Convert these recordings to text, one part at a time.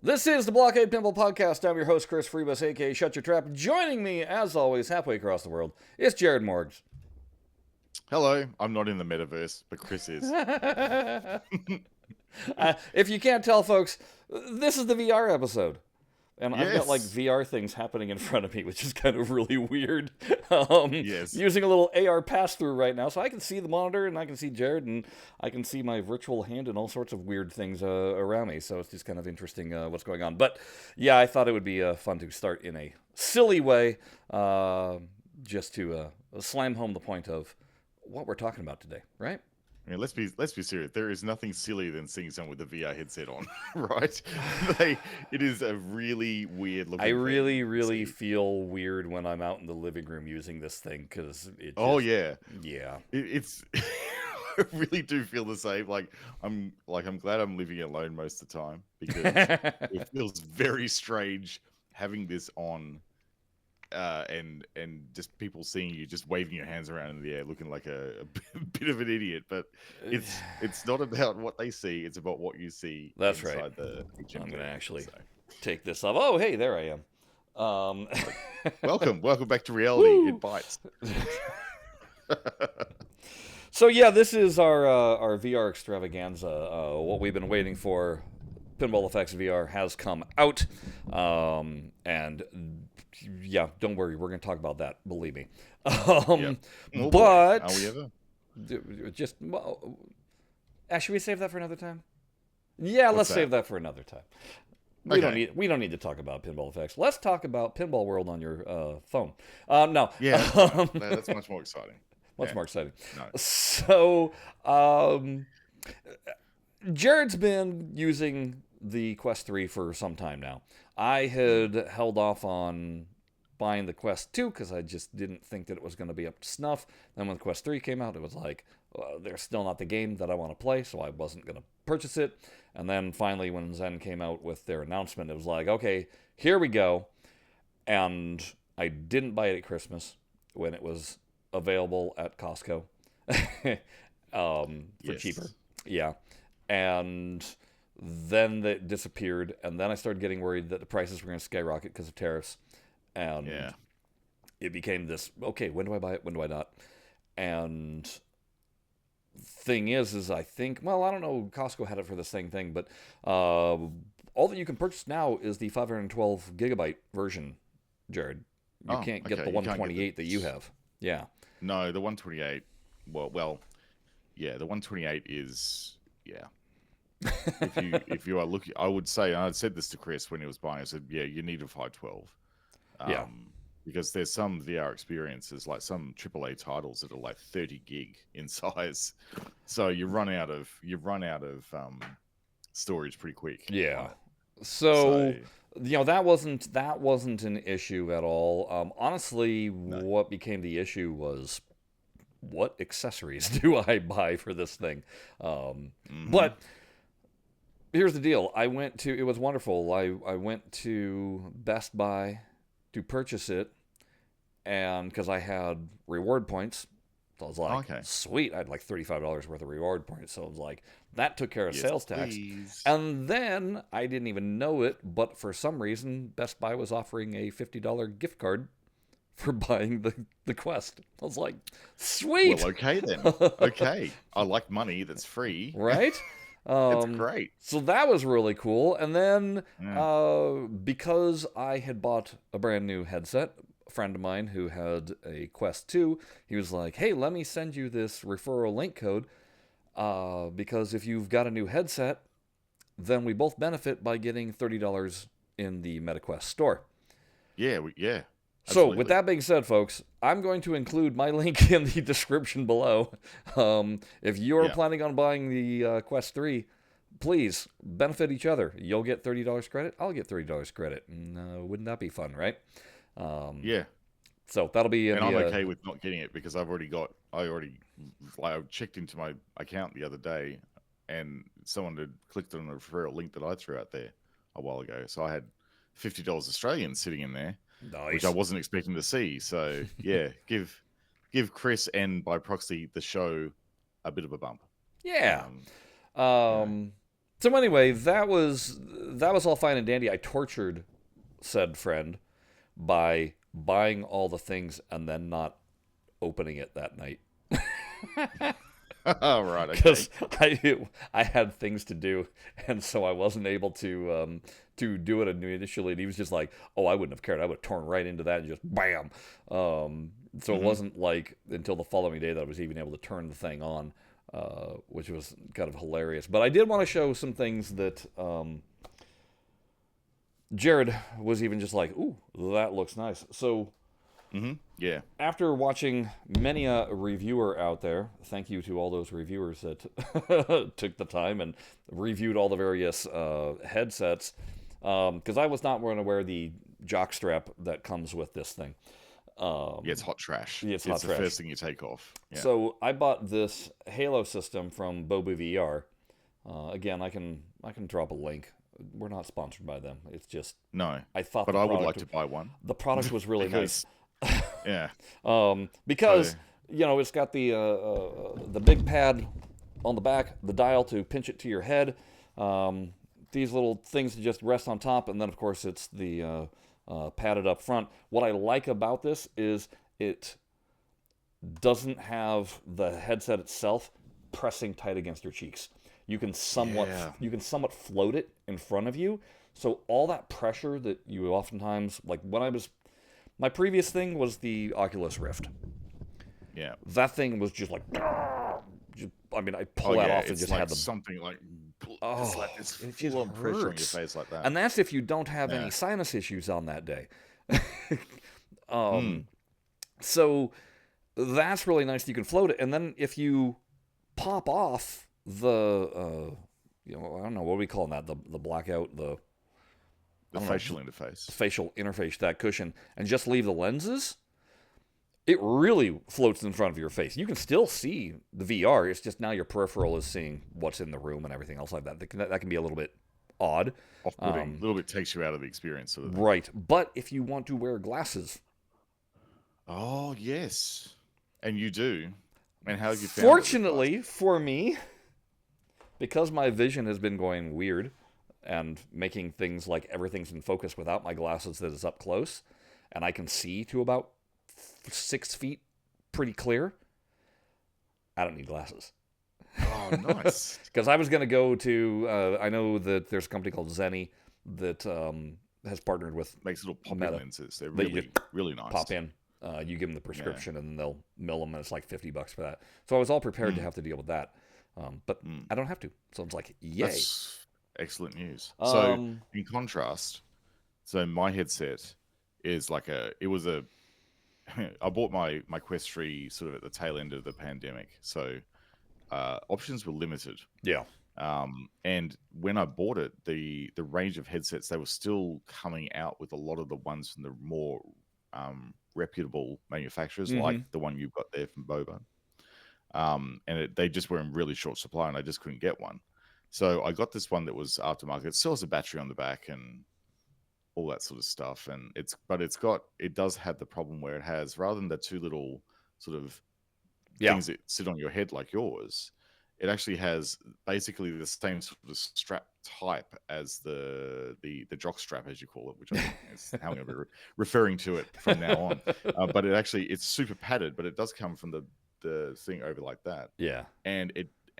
This is the BlahCade Pinball Podcast. I'm your host, Chris Freebus, aka Shut Your Trap. Joining me, as always, halfway across the world, is Jared Morgs. Hello, I'm not in the metaverse, but Chris is. If you can't tell, folks, this is the VR episode. And I've got like Yes. VR things happening in front of me, which is kind of really weird. Yes. Using a little AR pass-through right now, so I can see the monitor, and I can see Jared, and I can see my virtual hand and all sorts of weird things around me. So it's just kind of interesting what's going on. But yeah, I thought it would be fun to start in a silly way, just to slam home the point of what we're talking about today, right? I mean, let's be serious. There is nothing sillier than seeing someone with a VR headset on, right? It is a really weird looking. I really feel weird when I'm out in the living room using this thing because it. Oh yeah, yeah. It's. I really do feel the same. I'm glad I'm living alone most of the time because it feels very strange having this on. And just people seeing you just waving your hands around in the air looking like a bit of an idiot, but it's not about what they see, it's about what you see. That's inside right. The I'm gonna actually take this off. Oh, hey, there I am. welcome back to reality. It bites. So yeah, this is our VR extravaganza. What we've been waiting for. Pinball FX VR has come out, and yeah, don't worry, we're going to talk about that. Believe me. Oh, but are we ever? Just should we save that for another time? Yeah, let's save that for another time. We don't need to talk about Pinball FX. Let's talk about Pinball World on your phone. No. Yeah, that's much more exciting. Much more exciting. No. So, Jared's been using the Quest 3 for some time now. I had held off on buying the Quest 2 because I just didn't think that it was going to be up to snuff. Then when the Quest 3 came out, it was like, they're still not the game that I want to play, so I wasn't going to purchase it. And then finally, when Zen came out with their announcement, it was like, okay, here we go. And I didn't buy it at Christmas when it was available at Costco for cheaper. Yeah. And then it disappeared, and then I started getting worried that the prices were going to skyrocket because of tariffs. And it became this, okay, when do I buy it? When do I not? And thing is I think, well, I don't know, Costco had it for the same thing, but all that you can purchase now is the 512 gigabyte version, Jared. You can't get the 128 that you have. Yeah. No, the 128, well, yeah, the 128 is, yeah. if you are looking, I would say, and I said this to Chris when he was buying, I said, yeah, you need a 512. Yeah. Because there's some VR experiences, like some AAA titles that are like 30 gig in size, so you run out of storage pretty quick. Yeah. So you know, that wasn't an issue at all. Honestly, what became the issue was, what accessories do I buy for this thing? But here's the deal. It was wonderful. I went to Best Buy to purchase it, and because I had reward points, so I was like, sweet, I had like $35 worth of reward points. So I was like, that took care of sales tax. And then I didn't even know it, but for some reason, Best Buy was offering a $50 gift card for buying the Quest. I was like, sweet. Well, okay then. Okay. I like money that's free. Right? It's great. So that was really cool. And then because I had bought a brand new headset, a friend of mine who had a Quest 2, he was like, hey, let me send you this referral link code because if you've got a new headset, then we both benefit by getting $30 in the MetaQuest store. Yeah, So, with that being said, folks, I'm going to include my link in the description below. If you're planning on buying the Quest 3, please benefit each other. You'll get $30 credit. I'll get $30 credit. Wouldn't that be fun, right? Yeah. So that'll be. And I'm okay with not getting it because I checked into my account the other day, and someone had clicked on a referral link that I threw out there a while ago. So I had $50 Australian sitting in there. Nice. Which I wasn't expecting to see. So yeah, give Chris and by proxy the show a bit of a bump. Yeah. So anyway, that was all fine and dandy. I tortured said friend by buying all the things and then not opening it that night. Oh, right, okay. Because I had things to do, and so I wasn't able to do it initially. And he was just like, "Oh, I wouldn't have cared. I would have torn right into that and just bam." So it wasn't like until the following day that I was even able to turn the thing on, which was kind of hilarious. But I did want to show some things that Jared was even just like, "Ooh, that looks nice." So Yeah. after watching many a reviewer out there, thank you to all those reviewers that took the time and reviewed all the various headsets, because I was not going to wear the jock strap that comes with this thing. Yeah, it's hot trash. Yeah, it's hot the trash. first thing you take off. Yeah. So I bought this Halo system from BOBO VR. Again, I can drop a link. We're not sponsored by them. It's just No, I thought but the I would product like to buy one. the product was really nice. Because, yeah. Because So, it's got the big pad on the back, the dial to pinch it to your head, these little things to just rest on top, and then of course it's the padded up front. What I like about this is it doesn't have the headset itself pressing tight against your cheeks. You can somewhat float it in front of you, so all that pressure that you oftentimes like my previous thing was the Oculus Rift. yeah. That thing was just like, I'd pull Oh, that yeah. off and It's just like had the something like, oh, it's like this it just full on pressure on your hurts. face like that. And that's if you don't have Yeah. any sinus issues on that day. So that's really nice. You can float it, and then if you pop off the, I don't know what are we calling that, the blackout, The I don't know, facial interface. facial interface, that cushion, and just leave the lenses. It really floats in front of your face. You can still see the VR. It's just now your peripheral is seeing what's in the room and everything else like that. That can be a little bit odd. Off-putting. A little bit takes you out of the experience, sort of thing. Right. But if you want to wear glasses. Oh, yes. And you do. And how have you found Fortunately for me, because my vision has been going weird and making things like everything's in focus without my glasses that is up close, and I can see to about 6 feet pretty clear, I don't need glasses. Oh, nice. Because I was going to go to, I know that there's a company called Zenny that has partnered with Makes little pop-in Meta. lenses. They're That you really, really nice. pop in. You give them the prescription, and they'll mill them, and it's like $50 for that. So I was all prepared to have to deal with that, but I don't have to. So it's like, yay! That's excellent news. So in contrast, my headset is like I bought my Quest 3 sort of at the tail end of the pandemic, so options were limited. Yeah. And when I bought it, the range of headsets, they were still coming out with a lot of the ones from the more reputable manufacturers, like the one you've got there from BOBO. And they just were in really short supply, and I just couldn't get one. So I got this one that was aftermarket. It still has a battery on the back and all that sort of stuff. And it does have the problem where it has, rather than the two little sort of things that sit on your head like yours, it actually has basically the same sort of strap type as the jock strap, as you call it, which I think is how I'm going to be referring to it from now on. But it's super padded, but it does come from the thing over like that. Yeah.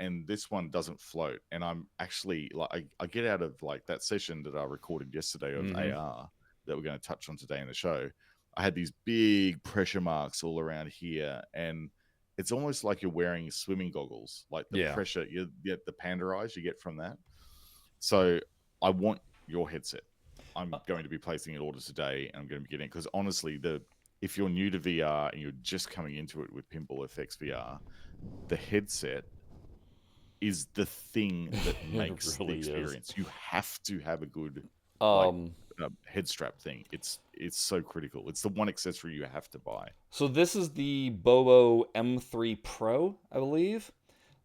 And this one doesn't float. And I'm actually like, I get out of like that session that I recorded yesterday of AR that we're going to touch on today in the show. I had these big pressure marks all around here, and it's almost like you're wearing swimming goggles, like the pressure, you get the panda eyes you get from that. So I want your headset. I'm going to be placing an order today, and I'm going to be getting it because honestly, if you're new to VR and you're just coming into it with Pinball FX VR, the headset is the thing that makes really the experience. You have to have a good head strap thing. It's so critical. It's the one accessory you have to buy. So this is the BOBO M3 Pro, I believe.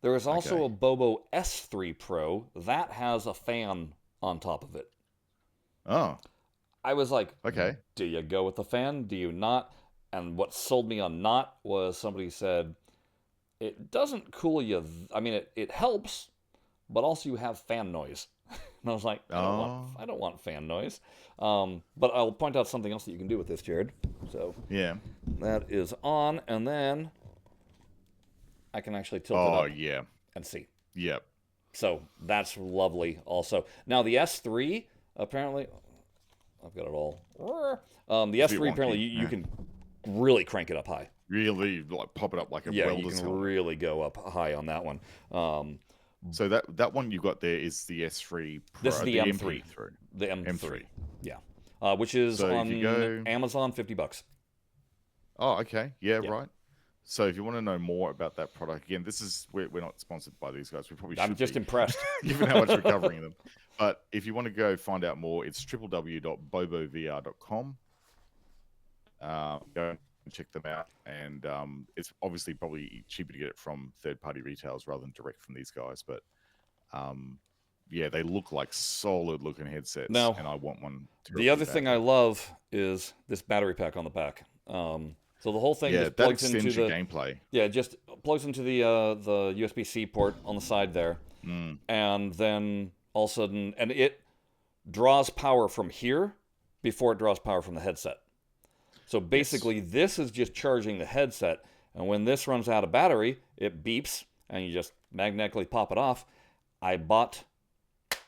There is also a BOBO S3 Pro that has a fan on top of it. Oh. I was like, okay, do you go with the fan? Do you not? And what sold me on not was somebody said, it doesn't cool you. I mean, it helps, but also you have fan noise. And I was like, Oh, I don't want fan noise. But I'll point out something else that you can do with this, Jared. So yeah. that is on, and then I can actually tilt it Oh, up yeah. and see. Yep. So that's lovely also. Now the S3, apparently, I've got it all. The It's a bit S3, apparently, wonky. you Yeah. can really crank it up high. Really, like, pop it up like a Yeah, you welder's can helmet. really go up high on that one. So that one you got there is the S3 This is Pro, the the M3. MP3. The M3. M3. Yeah. Which is So if you on go, Amazon, $50. oh, okay, yeah, Yeah. right. So if you want to know more about that product, again, this is we're not sponsored by these guys. We probably I'm should just be, impressed. given how much we're covering them. But if you want to go find out more, it's www.bobovr.com. Go and check them out, and it's obviously probably cheaper to get it from third-party retailers rather than direct from these guys. But yeah, they look like solid-looking headsets, Now, and I want one the terribly other thing I badly. love is this battery pack on the back. So the whole thing Yeah, just that plugs into extends your the gameplay. yeah, just plugs into the USB-C port on the side there, Mm, and then all of a sudden, and it draws power from here before it draws power from the headset. So yes. basically, this is just charging the headset, and when this runs out of battery, it beeps, and you just magnetically pop it off. I bought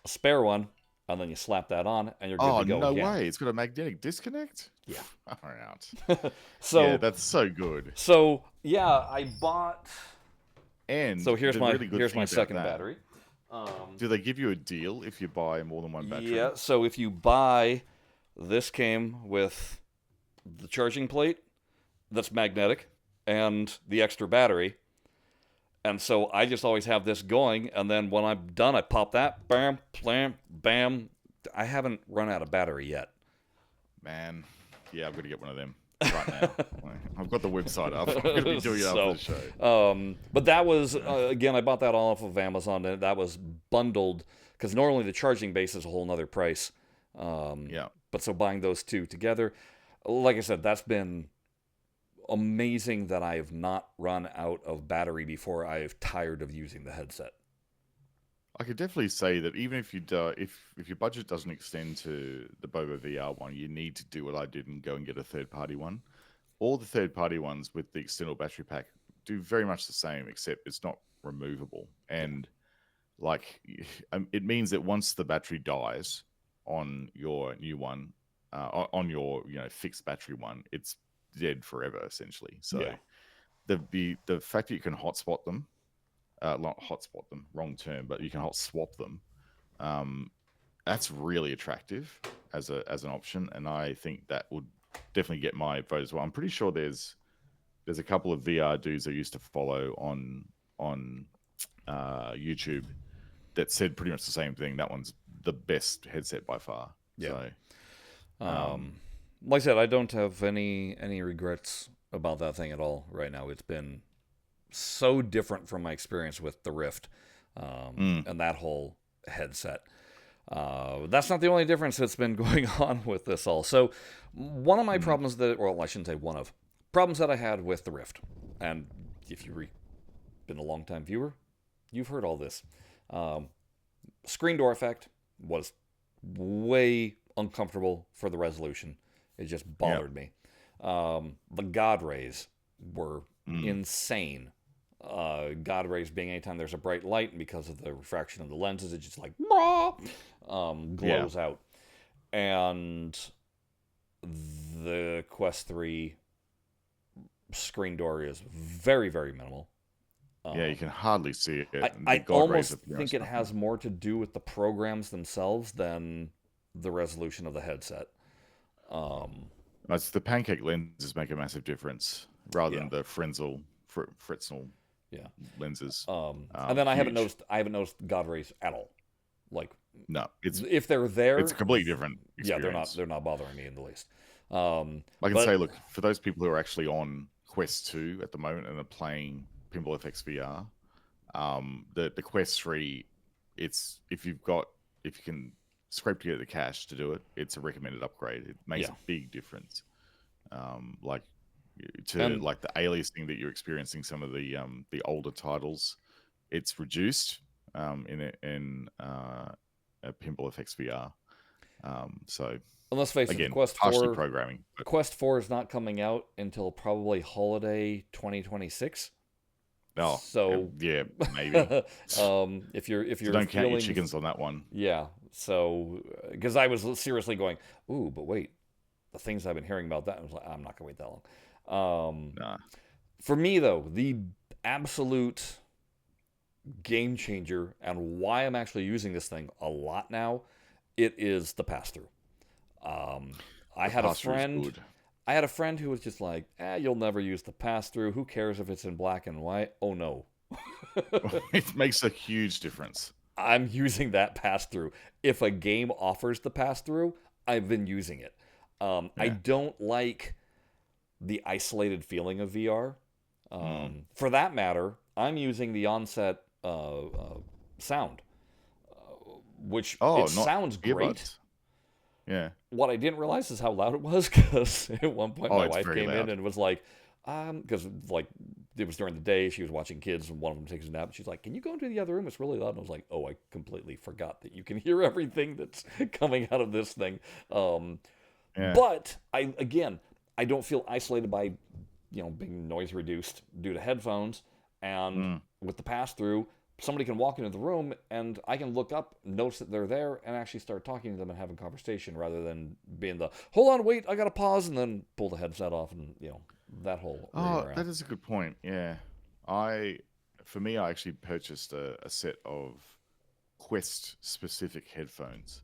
a spare one, and then you slap that on, and you're good Oh, to go no again. way. It's got a magnetic disconnect? Yeah. Far out. Yeah, So, that's so good. so yeah, I bought. And So the really good here's thing my about second that, battery. do they give you a deal if you buy more than one battery? Yeah. So if you buy, this came with the charging plate that's magnetic and the extra battery. And so I just always have this going, and then when I'm done, I pop that, bam, blam, bam. I haven't run out of battery yet. Man, yeah, I've got to get one of them right now. I've got the website up. I'm going to be doing it after the show. But that was again, I bought that all off of Amazon, and that was bundled because normally the charging base is a whole nother price. Yeah. But so buying those two together, like I said, that's been amazing that I have not run out of battery before I have tired of using the headset. I could definitely say that even if you do, if your budget doesn't extend to the BOBO VR one, you need to do what I did and go and get a third party one. All the third party ones with the external battery pack do very much the same, except it's not removable. And like, it means that once the battery dies on your new one, on your fixed battery one, it's dead forever essentially. So Yeah. the fact that you can hotspot them, not hotspot them, wrong term, but you can hot swap them. That's really attractive as an option, and I think that would definitely get my vote as well. I'm pretty sure there's a couple of VR dudes I used to follow on YouTube that said pretty much the same thing. That one's the best headset by far. Yeah. So, Like I said, I don't have any regrets about that thing at all right now. It's been so different from my experience with the Rift and that whole headset. That's not the only difference that's been going on with this all. So one of my problems that, well, I shouldn't say one of, problems that I had with the Rift, and if you've been a long-time viewer, you've heard all this. Screen door effect was way uncomfortable for the resolution. It just bothered me. The God rays were insane. God rays being anytime there's a bright light, and because of the refraction of the lenses, it just like glows out. And the Quest 3 screen door is very, very minimal. yeah, you can hardly see it. I almost think it has more to do with the programs themselves than the resolution of the headset. It's the pancake lenses make a massive difference rather than the Fresnel lenses. And then I haven't noticed God rays at all. Like, no, if they're there, it's a completely different experience. Yeah, they're not bothering me in the least. I can say, look, for those people who are actually on Quest 2 at the moment and are playing Pinball FX VR, the Quest 3, it's if you can scrape together the cash to do it, it's a recommended upgrade. It makes a big difference. Like the aliasing that you're experiencing some of the older titles, it's reduced. in a Pinball FX VR. So let's face it, the again, Quest partially 4 programming. But Quest 4 is not coming out until probably holiday 2026. oh, So yeah, maybe. if you're So don't count your feeling, chickens on that one. yeah. So because I was seriously going, ooh, but wait, the things I've been hearing about that, I was like, I'm not gonna wait that long. Nah. For me though, the absolute game changer and why I'm actually using this thing a lot now, it is the pass-through. I The had a pass-through is friend. good. I had a friend who was just like, you'll never use the pass-through. Who cares if it's in black and white? Oh no. It makes a huge difference. I'm using that pass-through. If a game offers the pass-through, I've been using it. I Yeah. don't like the isolated feeling of VR. Mm. For that matter, I'm using the onset sound, which Oh, it not sounds great. earbuds. Yeah. What I didn't realize is how loud it was, because at one point Oh, my it's wife very came in loud. and was like, because like it was during the day, she was watching kids and one of them takes a nap. She's like, "Can you go into the other room? It's really loud." And I was like, "Oh, I completely forgot that you can hear everything that's coming out of this thing." Yeah. But I don't feel isolated by being noise reduced due to headphones, and Mm. with the pass through, somebody can walk into the room and I can look up, notice that they're there, and actually start talking to them and having conversation rather than being the hold on, wait, I gotta pause and then pull the headset off and that whole ring Oh, around. that is a good point. Yeah. For me, I actually purchased a set of Quest specific headphones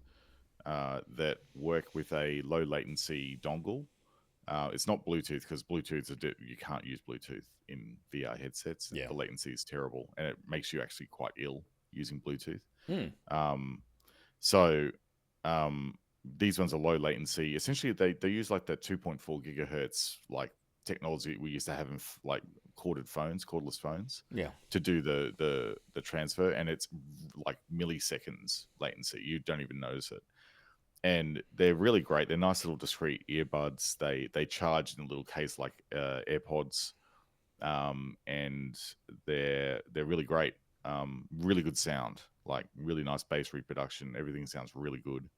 that work with a low latency dongle. It's not Bluetooth, because you can't use Bluetooth in VR headsets. Yeah. The latency is terrible, and it makes you actually quite ill using Bluetooth. Hmm. So these ones are low latency. Essentially, they use like that 2.4 gigahertz like technology we used to have in like cordless phones, Yeah. to do the transfer, and it's like milliseconds latency. You don't even notice it, and they're really great. They're nice little discreet earbuds. They charge in a little case like AirPods, and they're really great. Really good sound, like really nice bass reproduction. Everything sounds really good.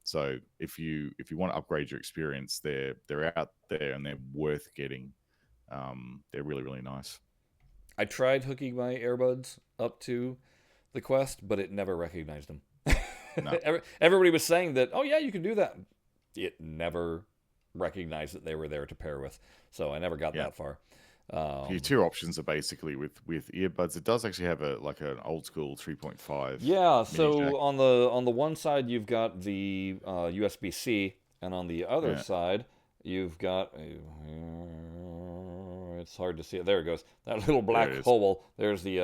So if you want to upgrade your experience, they're out there and they're worth getting. They're really, really nice. I tried hooking my earbuds up to the Quest, but it never recognized them. No, Everybody was saying that, oh yeah, you can do that. It never recognized that they were there to pair with, so I never got yeah. that far. Your two options are basically with earbuds. It does actually have an old school 3.5 Yeah, mini jack. so on the one side you've got the USB-C, and on the other Yeah, side you've got it's hard to see it. There it goes. That little there black it is. hole. There's the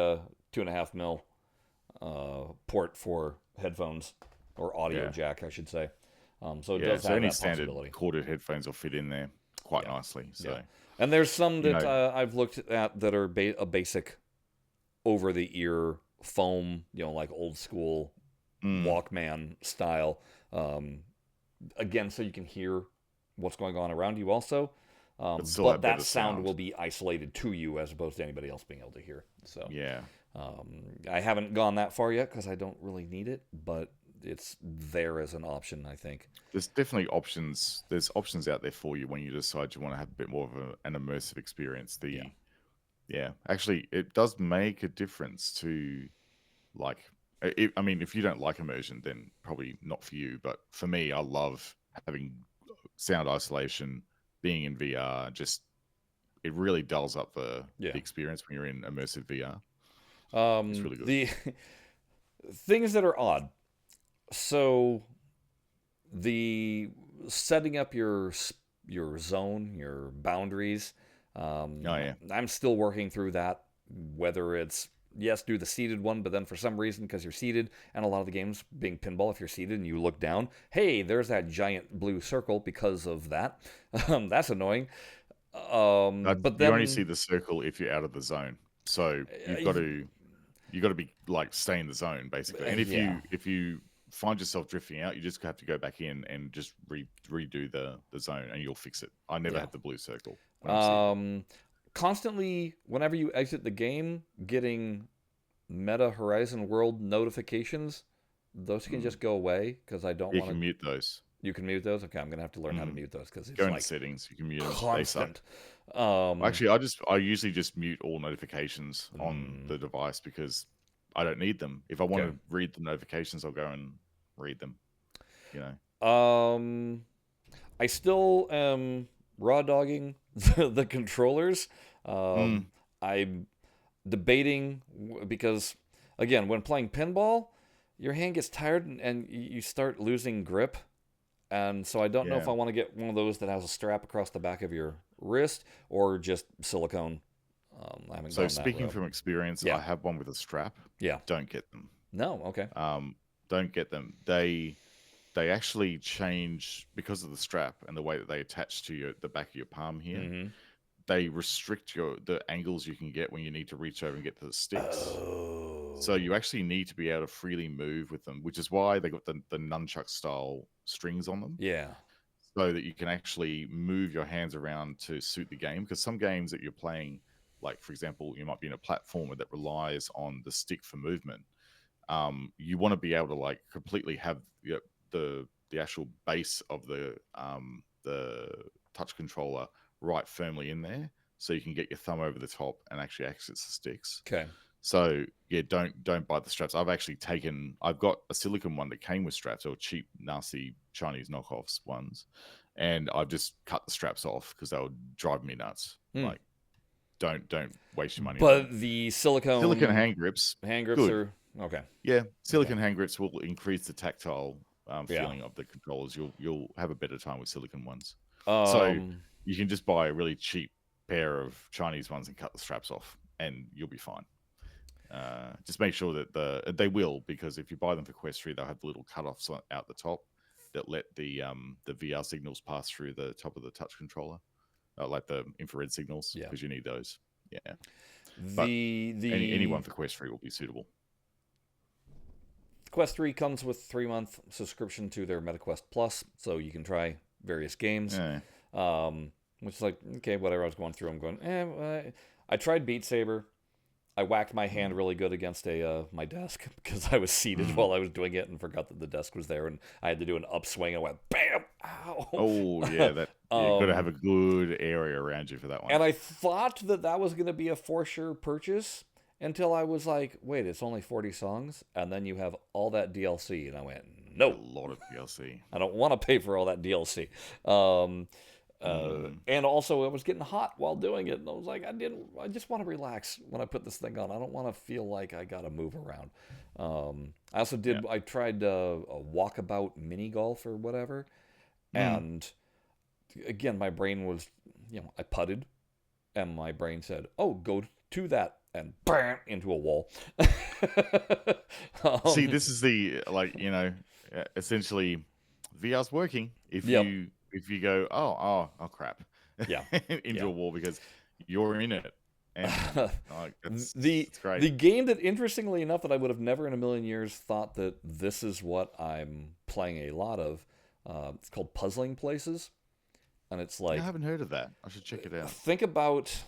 2.5 mil port for headphones, or audio Yeah, jack, I should say. So it yeah. does So have any that standard possibility. corded headphones will fit in there quite Yeah, nicely. yeah. So And there's some you that know, I've looked at that are a basic over the ear foam, like old school mm, Walkman style. Um, Again, so you can hear what's going on around you also. but still But have that better sound will sound. be isolated to you as opposed to anybody else being able to hear. So Yeah. I haven't gone that far yet because I don't really need it, but it's there as an option, I think. There's definitely options. There's options out there for you when you decide you want to have a bit more of an immersive experience. Yeah. Yeah, actually, it does make a difference to like. I mean, if you don't like immersion, then probably not for you. But for me, I love having sound isolation, being in VR. Just it really dulls up Yeah. the experience when you're in immersive VR. It's really good. The things that are odd. So the setting up your zone, your boundaries. Oh yeah, I'm still working through that. Whether it's yes, do the seated one, but then for some reason, because you're seated, and a lot of the games being pinball, if you're seated and you look down, hey, there's that giant blue circle because of that. That's annoying. But you only see then, the circle if you're out of the zone. So uh, you got to be like stay in the zone basically. And yeah, if you find yourself drifting out, you just have to go back in and just redo the zone, and you'll fix it. I never yeah. have the blue circle when I'm seated. Um, Constantly, whenever you exit the game, getting Meta Horizon World notifications, those can just go away because I don't You want can to. mute those. You can mute those. Okay, I'm gonna have to learn how to Mm. mute those because Go it's into like settings. You can mute them. They suck. constant. Actually, I usually just mute all notifications on the device because I don't need them. If I want Okay. to read the notifications, I'll go and read them. You know. I still am raw dogging the controllers. I'm debating because, again, when playing pinball, your hand gets tired and you start losing grip. And so I don't know if Yeah. I want to get one of those that has a strap across the back of your wrist or just silicone. I haven't So gone that speaking route. from experience, Yeah. I have one with a strap. Yeah. Don't get them. No. Okay. Don't get them. They actually change because of the strap and the way that they attach to the back of your palm here. Mm-hmm. They restrict the angles you can get when you need to reach over and get to the sticks. Oh. So you actually need to be able to freely move with them, which is why they got the nunchuck style strings on them. Yeah. So that you can actually move your hands around to suit the game. Because some games that you're playing, like for example, you might be in a platformer that relies on the stick for movement. You want to be able to like completely have the actual base of the touch controller right firmly in there, so you can get your thumb over the top and actually access the sticks. Okay. So yeah, don't buy the straps. I've got a silicone one that came with straps, or cheap, nasty Chinese knockoffs ones, and I've just cut the straps off because they would drive me nuts. Like, don't waste your money on them. But the silicone hand grips good. are okay. Yeah, silicone hand grips will increase the tactile Yeah. feeling of the controllers. You'll have a better time with silicone ones. So Um, you can just buy a really cheap pair of Chinese ones and cut the straps off, and you'll be fine. Just make sure that they will, because if you buy them for Quest 3, they'll have the little cutoffs out the top that let the VR signals pass through the top of the touch controller, like the infrared signals, Yeah. because you need those. Yeah, but the anyone for Quest 3 will be suitable. Quest 3 comes with 3-month subscription to their MetaQuest Plus, so you can try various games. Yeah. Which is like, okay, whatever. I was going through, I'm going, I tried Beat Saber. I whacked my hand really good against my desk because I was seated while I was doing it and forgot that the desk was there, and I had to do an upswing and went bam, ow. Oh yeah, that you got to have a good area around you for that one. And I thought that was going to be a for sure purchase until I was like, wait, it's only 40 songs, and then you have all that DLC, and I went, no, a lot of DLC. I don't want to pay for all that DLC. And also, it was getting hot while doing it, and I was like, I just want to relax when I put this thing on. I don't want to feel like I got to move around. I also I tried a walkabout mini golf or whatever, and again, my brain was, I putted, and my brain said, oh, go to that, and bam, into a wall. See, this is the essentially VR's working if you go oh crap into a wall because you're in it. And it's great. The game that, interestingly enough, that I would have never in a million years thought that this is what I'm playing a lot of, it's called Puzzling Places, and it's like, I haven't heard of that. I should check it out. Think about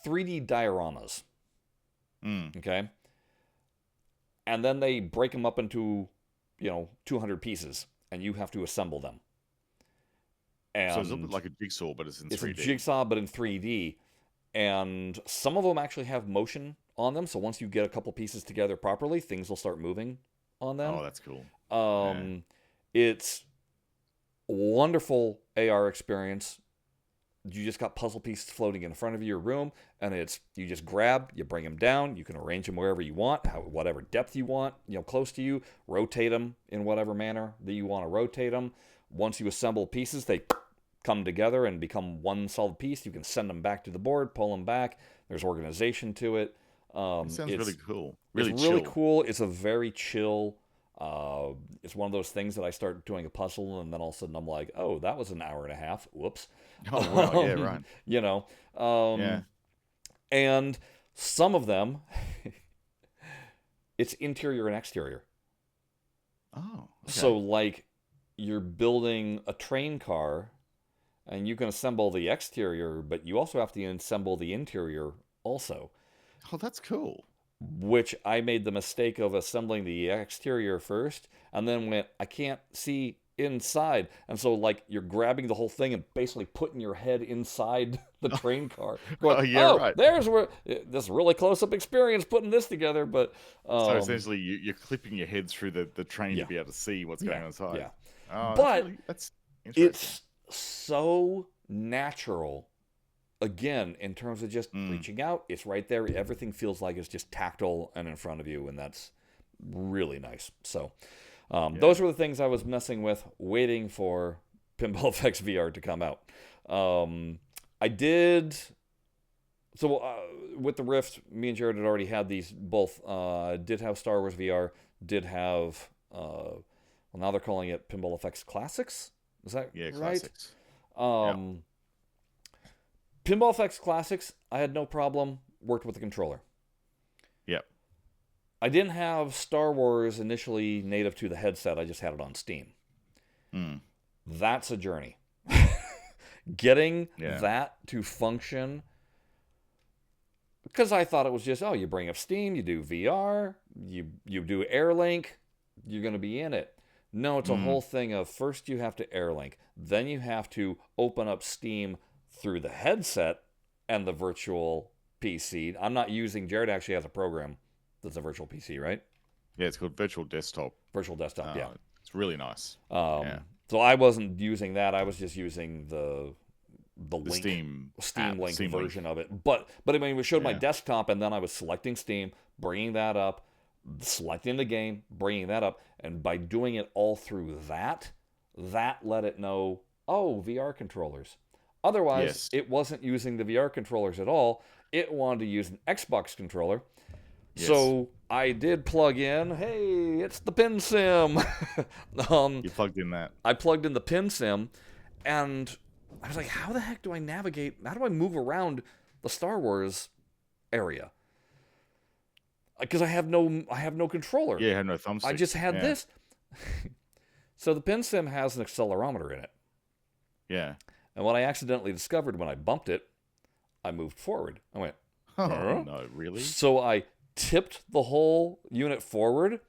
3D dioramas. Okay, and then they break them up into 200 pieces, and you have to assemble them. And so it's a bit like a jigsaw, but it's in 3D. It's a jigsaw, but in 3D. And some of them actually have motion on them. So once you get a couple pieces together properly, things will start moving on them. Oh, that's cool. It's a wonderful AR experience. You just got puzzle pieces floating in front of your room, and you just grab, you bring them down, you can arrange them wherever you want, whatever depth you want, close to you, rotate them in whatever manner that you want to rotate them. Once you assemble pieces, they come together and become one solid piece. You can send them back to the board, pull them back. There's organization to it. It sounds really cool. It's really cool. It's a very chill. It's one of those things that I start doing a puzzle, and then all of a sudden I'm like, oh, that was an hour and a half. Whoops. Oh, wow. Yeah, right. And some of them, it's interior and exterior. Oh, okay. So like you're building a train car, and you can assemble the exterior, but you also have to assemble the interior also. Oh, that's cool. which I made the mistake of assembling the exterior first and then went, I can't see inside. And so, like, you're grabbing the whole thing and basically putting your head inside the train car, going, Oh, yeah, oh, right. there's where this really close up experience putting this together. But, So essentially, you're clipping your head through the train to yeah, be able to see what's yeah, going on inside. yeah. Oh, But that's interesting. it's so natural. Again, in terms of just Mm, reaching out, it's right there. Everything feels like it's just tactile and in front of you, and that's really nice. So, yeah. those were the things I was messing with, waiting for Pinball FX VR to come out. I did. So, with the Rift, me and Jared had already had these both. Did have Star Wars VR, did have. Well, now they're calling it Pinball FX Classics. Is that Yeah, right? classics. Yeah. Um, Pinball FX Classics, I had no problem. Worked with the controller. Yep. I didn't have Star Wars initially native to the headset. I just had it on Steam. Mm, That's a journey. Getting yeah. that to function, because I thought it was just, oh, you bring up Steam, you do VR, you do AirLink, you're going to be in it. No, it's a Mm, whole thing of first you have to AirLink, then you have to open up Steam through the headset and the virtual PC. I'm not using, Jared actually has a program that's a virtual PC, right? yeah, it's called virtual desktop. Virtual desktop, yeah. It's really nice. Yeah. So I wasn't using that. I was just using the The link Steam Steam app, Link Steam Link. version of it. But I mean, it showed my Yeah. desktop, and then I was selecting Steam, bringing that up, selecting the game, bringing that up, and by doing it all through that, that let it know, oh, VR controllers. Otherwise, Yes. it wasn't using the VR controllers at all. It wanted to use an Xbox controller. Yes. So I did plug in, hey, it's the PinSim. um, You plugged in that. I plugged in the PinSim, and I was like, how the heck do I navigate? How do I move around the Star Wars area? Because I have no controller. Yeah, it had no I thumbstick. just had Yeah. this. So the PinSim has an accelerometer in it. Yeah. And what I accidentally discovered when I bumped it, I moved forward. I went, Oh, huh? no, really? So I tipped the whole unit forward,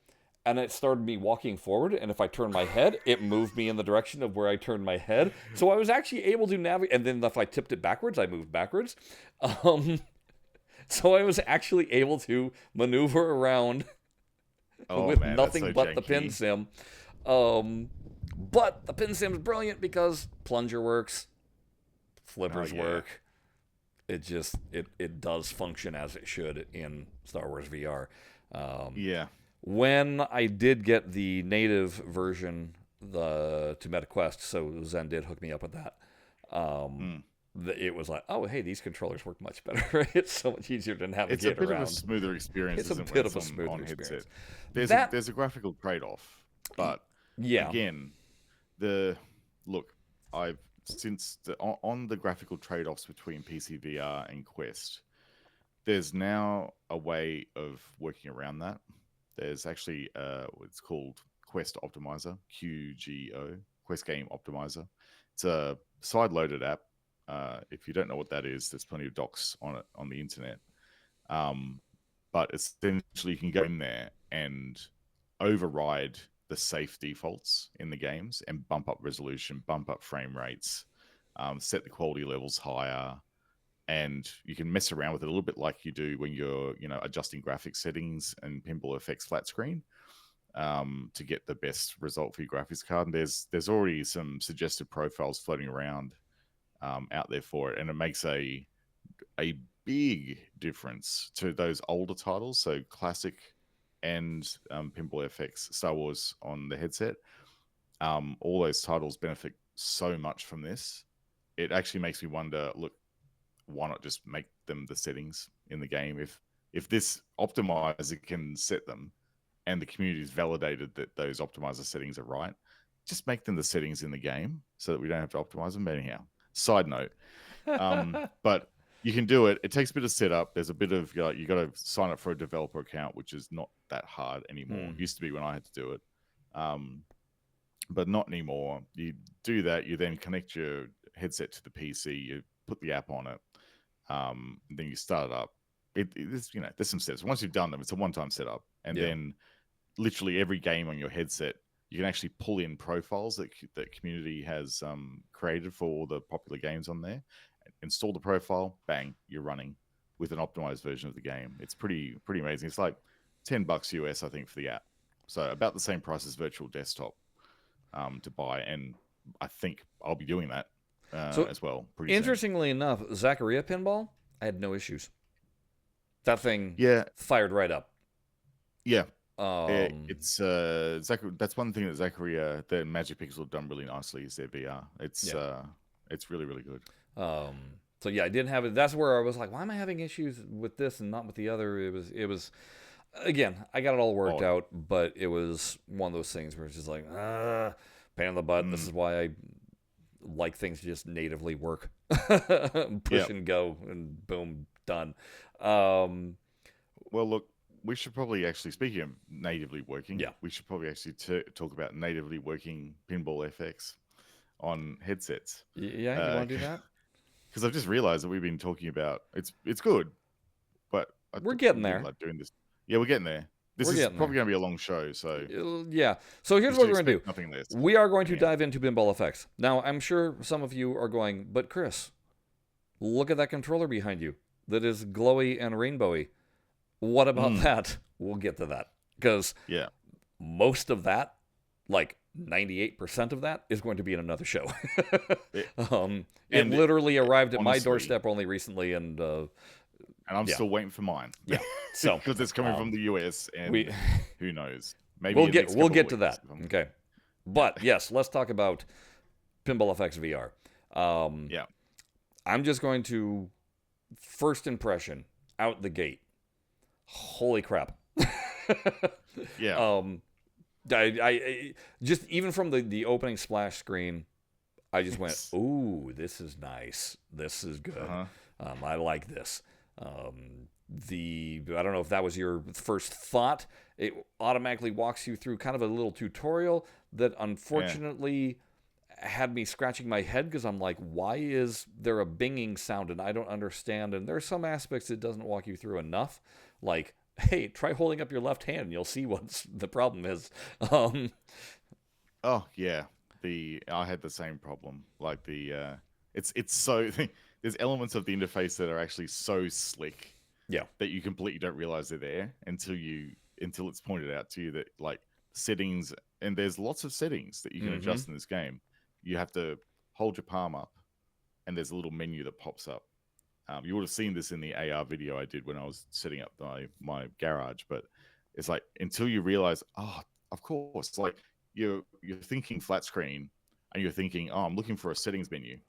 and it started me walking forward. And if I turned my head, it moved me in the direction of where I turned my head. So I was actually able to navigate. And then if I tipped it backwards, I moved backwards. Um, so I was actually able to maneuver around Oh, with man, that's nothing so but the janky. PinSim. But the PinSim is brilliant because plunger works, Oh, flippers yeah. work. It does function as it should in Star Wars VR. Um, Yeah. when I did get the native version to MetaQuest, so Zen did hook me up with that. Um, Mm. it was like, oh hey, these controllers work much better. It's so much easier to It's a navigate bit of a around. smoother experience, It's a isn't it, when bit it's of a smoother on headset? experience. That There's a graphical trade-off, but yeah, again, the look, I've since on the graphical trade-offs between PC VR and Quest, there's now a way of working around that. There's actually what's called Quest Optimizer, QGO, Quest Game Optimizer. It's a side-loaded app. If you don't know what that is, there's plenty of docs on it on the internet. Um, but essentially, you can go in there and override the safe defaults in the games and bump up resolution, bump up frame rates, set the quality levels higher, and you can mess around with it a little bit like you do when you're, adjusting graphics settings and Pinball FX flat screen, to get the best result for your graphics card. And there's already some suggested profiles floating around out there for it, and it makes a big difference to those older titles. So classic and Pinball FX Star Wars on the headset. All those titles benefit so much from this. It actually makes me wonder, look, why not just make them the settings in the game? If this optimizer can set them and the community's validated that those optimizer settings are right, just make them the settings in the game so that we don't have to optimize them. But anyhow, side note, but you can do it. It takes a bit of setup. There's a bit of, you got to sign up for a developer account, which is not that hard anymore. It used to be when I had to do it, but not anymore. You do that. You then connect your headset to the PC. You put the app on it. Then you start it up. there's there's some steps. Once you've done them, it's a one-time setup, and then literally every game on your headset, you can actually pull in profiles that community has created for all the popular games on there. Install the profile, bang, you're running with an optimized version of the game. It's pretty amazing. It's like $10 US, I think, for the app. So about the same price as Virtual Desktop to buy, and I think I'll be doing that as well. Pretty interestingly enough, Zaccaria Pinball, I had no issues. That thing fired right up. Yeah. It's that's one thing that Zaccaria, the Magic Pixel, have done really nicely is their VR. It's really, really good. So yeah, I didn't have it. That's where I was like, why am I having issues with this and not with the other? It was again, I got it all worked out, but it was one of those things where it's just like, pain in the butt. This is why I like things to just natively work. Push and go, and boom, done. Well, look, we should probably actually, speaking of natively working, we should probably actually talk about natively working Pinball FX on headsets. Yeah, you want to do that? Because I've just realized that we've been talking about it's good, but we're getting there. Like doing this. Yeah, we're getting there. This is probably going to be a long show, so yeah. So here's what we're going to do. Nothing less. We are going to dive into Pinball FX. Now, I'm sure some of you are going, but Chris, look at that controller behind you that is glowy and rainbowy. What about that? We'll get to that, because most of that, like 98% of that, is going to be in another show. It literally arrived at my doorstep only recently, and I'm still waiting for mine. Yeah, so because it's coming from the US, and who knows? Maybe we'll get to that. Okay, but yes, let's talk about Pinball FX VR. I'm just going to first impression out the gate. Holy crap! I just, even from the opening splash screen, I just went, "Ooh, this is nice. This is good. I like this." I don't know if that was your first thought. It automatically walks you through kind of a little tutorial that unfortunately had me scratching my head, because I'm like, why is there a binging sound and I don't understand? And there are some aspects it doesn't walk you through enough, like, hey, try holding up your left hand and you'll see what the problem is. Oh yeah, I had the same problem. Like it's so there's elements of the interface that are actually so slick, that you completely don't realize they're there until it's pointed out to you that, like, settings, and there's lots of settings that you can adjust in this game. You have to hold your palm up, and there's a little menu that pops up. You would have seen this in the AR video I did when I was setting up my garage, but it's like, until you realize, of course, like you're thinking flat screen, and you're thinking, I'm looking for a settings menu,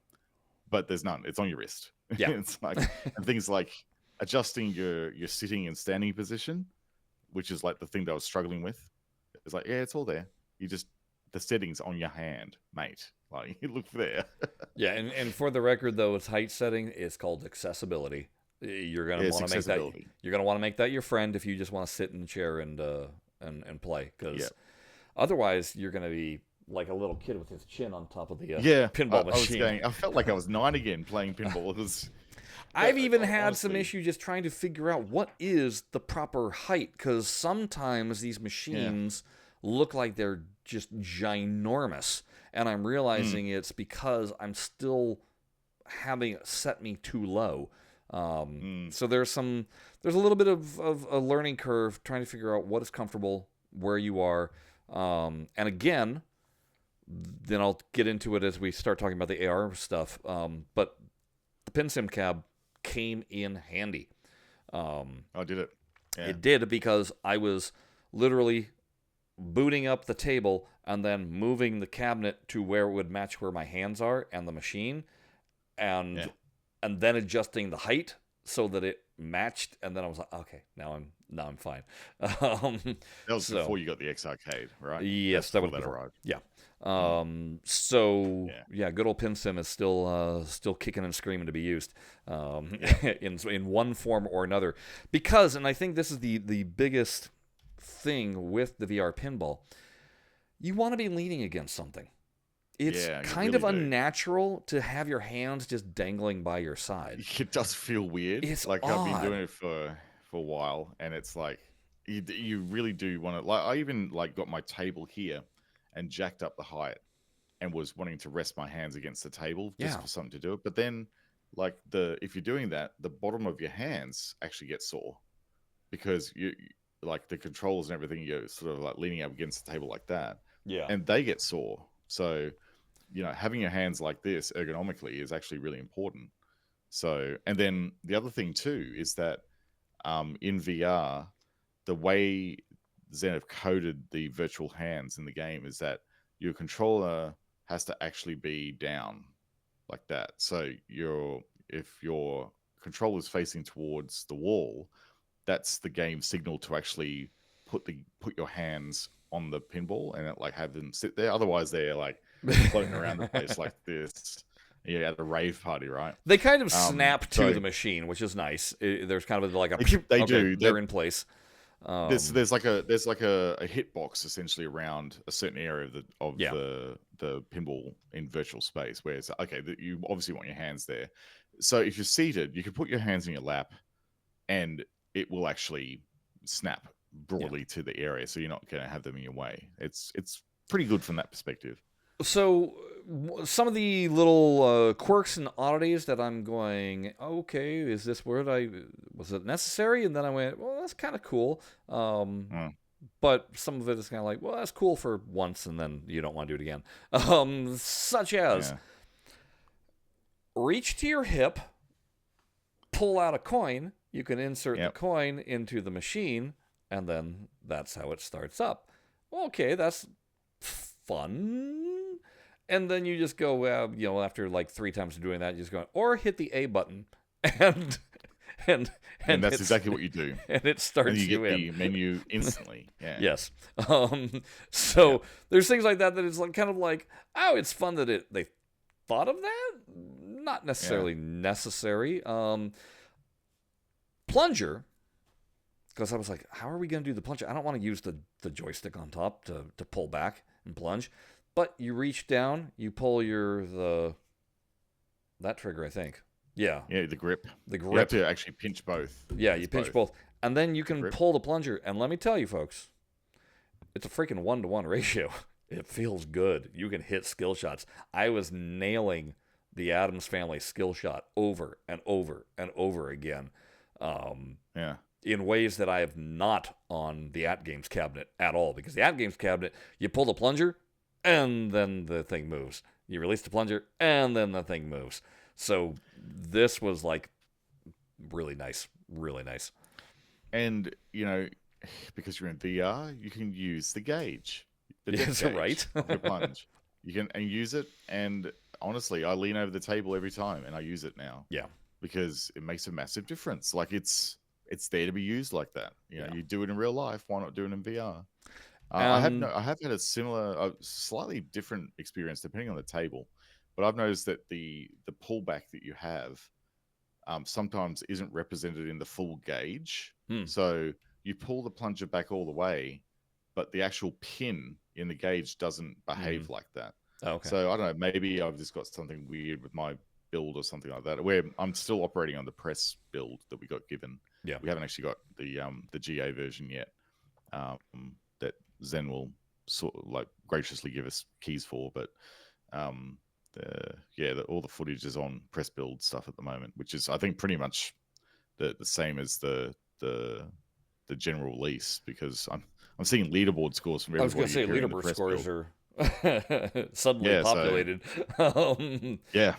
but there's none. It's on your wrist. Yeah. It's like, and things like adjusting your sitting and standing position, which is like the thing that I was struggling with. It's like, it's all there. The settings on your hand, mate. Like, you look there. Yeah, and for the record, though, its height setting is called accessibility. You're gonna want to make that. You're gonna want to make that your friend if you just want to sit in the chair and play, because otherwise you're gonna be like a little kid with his chin on top of the pinball machine. I felt like I was 9 again playing pinball. I've even had some issue just trying to figure out what is the proper height, because sometimes these machines look like they're just ginormous, and I'm realizing it's because I'm still having it set me too low. So there's a little bit of a learning curve trying to figure out what is comfortable where you are. And again, then I'll get into it as we start talking about the AR stuff. But the PinSim cab came in handy. Did it? Yeah. It did, because I was literally booting up the table and then moving the cabinet to where it would match where my hands are and the machine, and then adjusting the height so that it matched, and then I was like, okay, now I'm fine. That was before you got the X Arcade, right? Yes, that was before. Arrived. Yeah. Good old PinSim is still kicking and screaming to be used in one form or another, because, and I think this is the biggest thing with the VR pinball, you want to be leaning against something. It's Yeah, you kind really of do. unnatural to have your hands just dangling by your side. It does feel weird. It's Like I've been doing odd. it for a while, and it's like you really do want to. Like I even like got my table here and jacked up the height and was wanting to rest my hands against the table just Yeah. for something to do it. But then, like if you're doing that, the bottom of your hands actually get sore because like the controls and everything, you're sort of like leaning up against the table like that, Yeah. and they get sore. So having your hands like this ergonomically is actually really important. So, and then the other thing too is that in VR, the way Zen have coded the virtual hands in the game is that your controller has to actually be down like that. So if your controller is facing towards the wall, that's the game signal to actually put your hands on the pinball and like have them sit there. Otherwise, they're like floating around the place like this. Yeah, at a rave party, right? They kind of snap to So the machine, which is nice. There's kind of like a they okay, do. they're in place. There's like a hitbox essentially around a certain area of Yeah. the pinball in virtual space where it's okay. You obviously want your hands there. So if you're seated, you can put your hands in your lap, and it will actually snap Yeah. broadly to the area, so you're not going to have them in your way. It's pretty good from that perspective. So some of the little quirks and oddities that I'm going, okay, is this word was it necessary? And then I went, well, that's kind of cool. Mm, But some of it is kind of like, well, that's cool for once, and then you don't want to do it again. Such as yeah, reach to your hip, pull out a coin. You can insert the yep, coin into the machine, and then that's how it starts up. Okay, that's fun. And then you just go, after like 3 times of doing that, you just go, or hit the A button, and and and and that's exactly what you do, and it and starts you you get in. the menu instantly. Yeah, Yes. yeah, So there's things like that it's like kind of like, oh, it's fun that they thought of that. Not yeah. necessarily necessary. Plunger, because I was like, how are we going to do the plunger? I don't want to use the joystick on top to pull back and plunge. But you reach down, you pull that trigger, I think. Yeah, Yeah, the grip. the You have grip. to actually pinch both. Yeah, you It's pinch both both, and then you the can grip. pull the plunger. And let me tell you, folks, it's a freaking 1-to-1 ratio. It feels good. You can hit skill shots. I was nailing the Adams Family skill shot over and over and over again, um, Yeah, in ways that I have not on the At Games cabinet at all. Because the At Games cabinet, you pull the plunger, and then the thing moves. You release the plunger, and then the thing moves. So this was like really nice, really nice. and because you're in VR, you can use the gauge, the depth Is it right? gauge of your plunge. You can and use it. And honestly, I lean over the table every time, and I use it now Yeah, because it makes a massive difference. Like it's there to be used like that. yeah. You do it in real life. Why not do it in VR? And I have had a similar, slightly different experience depending on the table, but I've noticed that the pullback that you have sometimes isn't represented in the full gauge. hmm, So you pull the plunger back all the way, but the actual pin in the gauge doesn't mm, behave like that. okay. So I don't know. Maybe I've just got something weird with my build or something like that. Where I'm still operating on the press build that we got given. Yeah. We haven't actually got the GA version yet. That Zen will sort of like graciously give us keys for, but um, all the footage is on press build stuff at the moment, which is I think pretty much the same as the general release because I'm seeing leaderboard scores from I was going to everybody say here in the leaderboard press scores build. are suddenly Yeah, so populated. Um, yeah,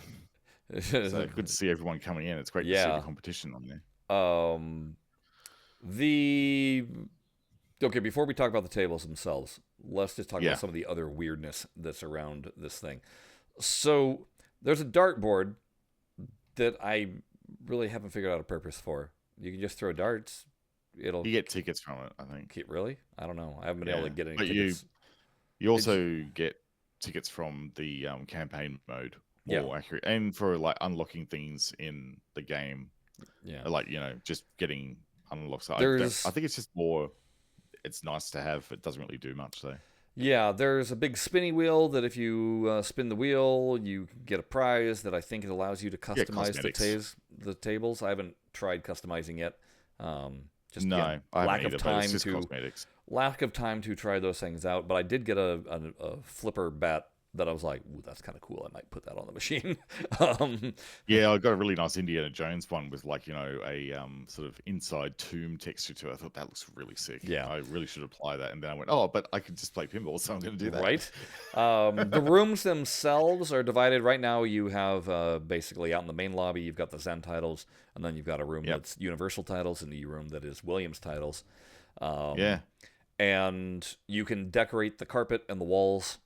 so good to see everyone coming in. It's great to see the yeah. competition on there. Um, the okay. Before we talk about the tables themselves, let's just talk about Yeah, some of the other weirdness that's around this thing. So there's a dartboard that I really haven't figured out a purpose for. You can just throw darts. It'll you get tickets from it, I think. keep really. I don't know. I haven't been able Yeah, to get any but you tickets. you It's also get tickets from the campaign mode, yeah, more accurate, and for like unlocking things in the game, yeah. like just getting unlocks. I There's think it's just more. It's nice to have. It doesn't really do much though. Yeah, there's a big spinny wheel that if you spin the wheel, you get a prize that I think it allows you to Yeah, customize cosmetics. the tables. I haven't tried customizing yet. Just again, No, I haven't either, but it's just lack of time to try those things out. But I did get a flipper bat that I was like, ooh, that's kind of cool. I might put that on the machine. um, Yeah, I got a really nice Indiana Jones one with like, a sort of inside tomb texture to it. I thought that looks really sick. yeah. I really should apply that. And then I went, oh, but I could just play pinball, so I'm going to do that. Right. The rooms themselves are divided. Right now, you have basically out in the main lobby, you've got the Zen titles, and then you've got a room Yep. that's Universal titles and a room that is Williams titles. Yeah. And you can decorate the carpet and the walls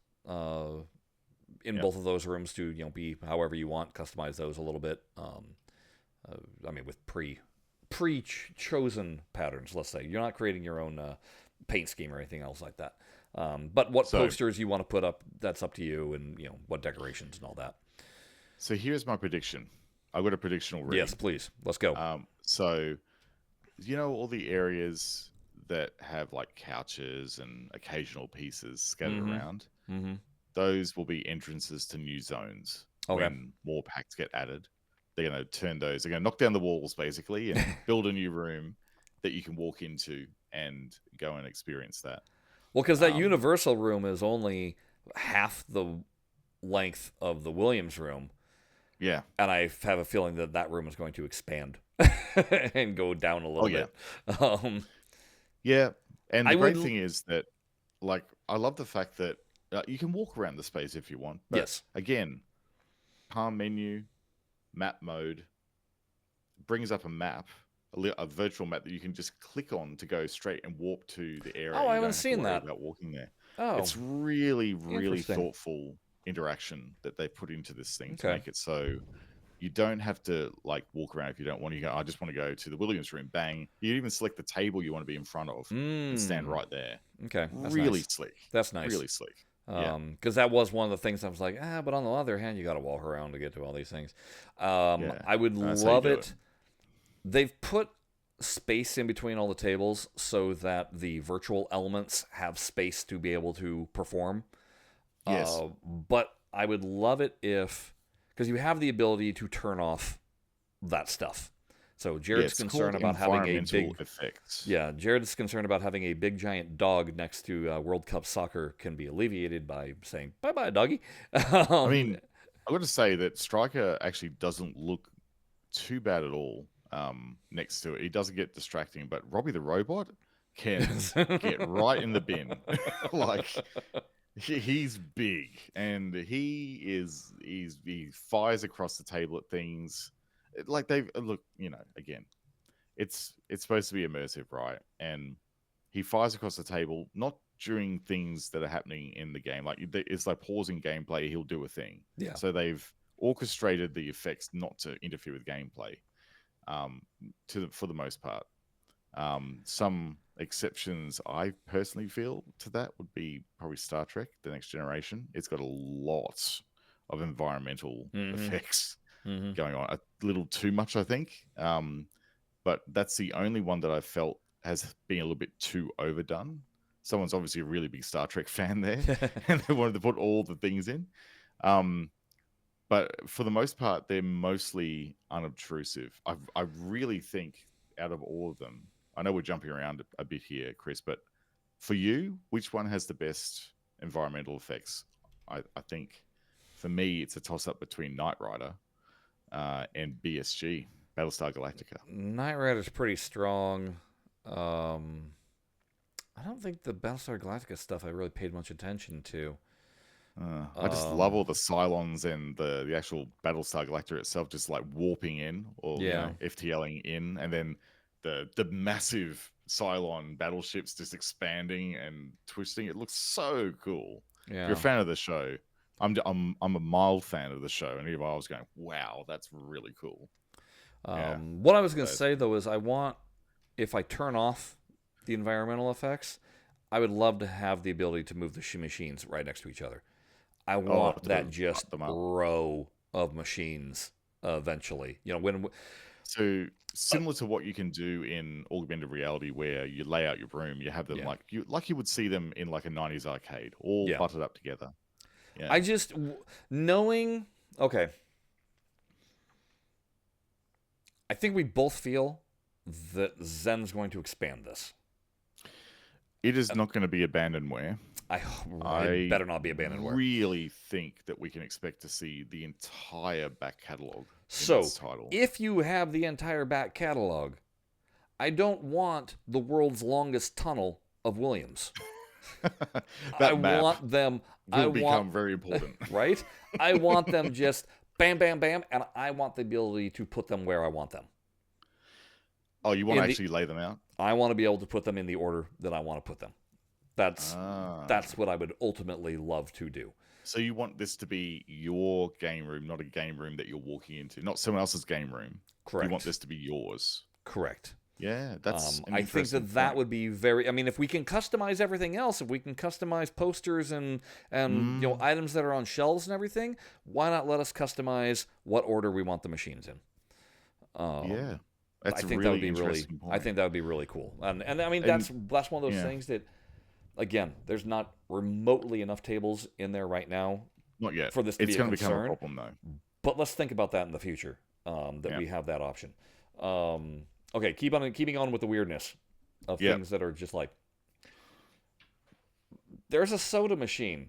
in Yep. both of those rooms to be however you want. Customize those a little bit. I mean, with pre-chosen patterns. Let's say you're not creating your own paint scheme or anything else like that. But what posters you want to put up, that's up to you, and what decorations and all that. So here's my prediction. I've got a prediction already. Yes, please. Let's go. So, all the areas that have like couches and occasional pieces scattered around, those will be entrances to new zones. Okay. When more packs get added. They're going to turn those, they're going to knock down the walls basically and build a new room that you can walk into and go and experience that. Well, because that Universal room is only half the length of the Williams room. Yeah. And I have a feeling that that room is going to expand and go down a little bit. Yeah. And the great thing is that, like, I love the fact that you can walk around the space if you want. But yes. Again, palm menu, map mode, brings up a map, a virtual map that you can just click on to go straight and warp to the area. Oh, I haven't seen that. About walking there. Oh, it's really, really thoughtful interaction that they put into this thing to make it so you don't have to like walk around if you don't want to go. I just want to go to the Williams room. Bang! You even select the table you want to be in front of and stand right there. Okay, that's really nice. slick. That's nice. Really slick. Because that was one of the things I was like, but on the other hand, you got to walk around to get to all these things. I would love it. They've put space in between all the tables so that the virtual elements have space to be able to perform. Yes. But I would love it because you have the ability to turn off that stuff. So Jared's concerned about having a big effects. Yeah, Jared's concerned about having a big giant dog next to World Cup soccer can be alleviated by saying bye-bye, doggy. I mean, I got to say that Striker actually doesn't look too bad at all next to it. He doesn't get distracting, but Robbie the robot can get right in the bin. Like he's big and he fires across the table at things. Like they've look, again, it's supposed to be immersive, right? And he fires across the table, not during things that are happening in the game. Like it's like pausing gameplay, he'll do a thing. Yeah. So they've orchestrated the effects not to interfere with gameplay, for the most part. Some exceptions I personally feel to that would be probably Star Trek: The Next Generation. It's got a lot of environmental effects going on, a little too much, I think. But that's the only one that I felt has been a little bit too overdone. Someone's obviously a really big Star Trek fan there, and they wanted to put all the things in. But for the most part, they're mostly unobtrusive. I really think out of all of them, I know we're jumping around a bit here, Chris, but for you, which one has the best environmental effects? I think for me, it's a toss-up between Knight Rider and BSG, Battlestar Galactica. Knight Rider's pretty strong. I don't think the Battlestar Galactica stuff I really paid much attention to. I just love all the Cylons and the actual Battlestar Galactica itself just like warping in or FTLing in, and then the massive Cylon battleships just expanding and twisting. It looks so cool. Yeah. If you're a fan of the show, I'm a mild fan of the show, and I was going, wow, that's really cool. What I was going to say though is if I turn off the environmental effects, I would love to have the ability to move the machines right next to each other. I want that just row of machines eventually. So similar to what you can do in augmented reality, where you lay out your room, you have them Yeah. like you would see them in like a '90s arcade, all Yeah. butted up together. Yeah. I just knowing. Okay. I think we both feel that Zen's going to expand this. It is not going to be abandonware. It better not be abandonware. Really think that we can expect to see the entire back catalog in So, this title. if you have the entire back catalog, I don't want the world's longest tunnel of Williams. That I map want them. will become very important. Right? I want them just bam, bam, bam, and I want the ability to put them where I want them. Oh, you want to actually lay them out? I want to be able to put them in the order that I want to put them. That's what I would ultimately love to do. So you want this to be your game room, not a game room that you're walking into, not someone else's game room. Correct. You want this to be yours. Correct. Yeah, that's. I think that would be very. I mean, if we can customize everything else, if we can customize posters and items that are on shelves and everything, why not let us customize what order we want the machines in? Yeah, I think that would be really. I think that would be really cool. And I mean, that's one of those things that. Again, there's not remotely enough tables in there right now. Not yet. For this to be a concern. It's going to become a problem, though. But let's think about that in the future. We have that option. Okay, keeping on with the weirdness of things that are just like. There's a soda machine,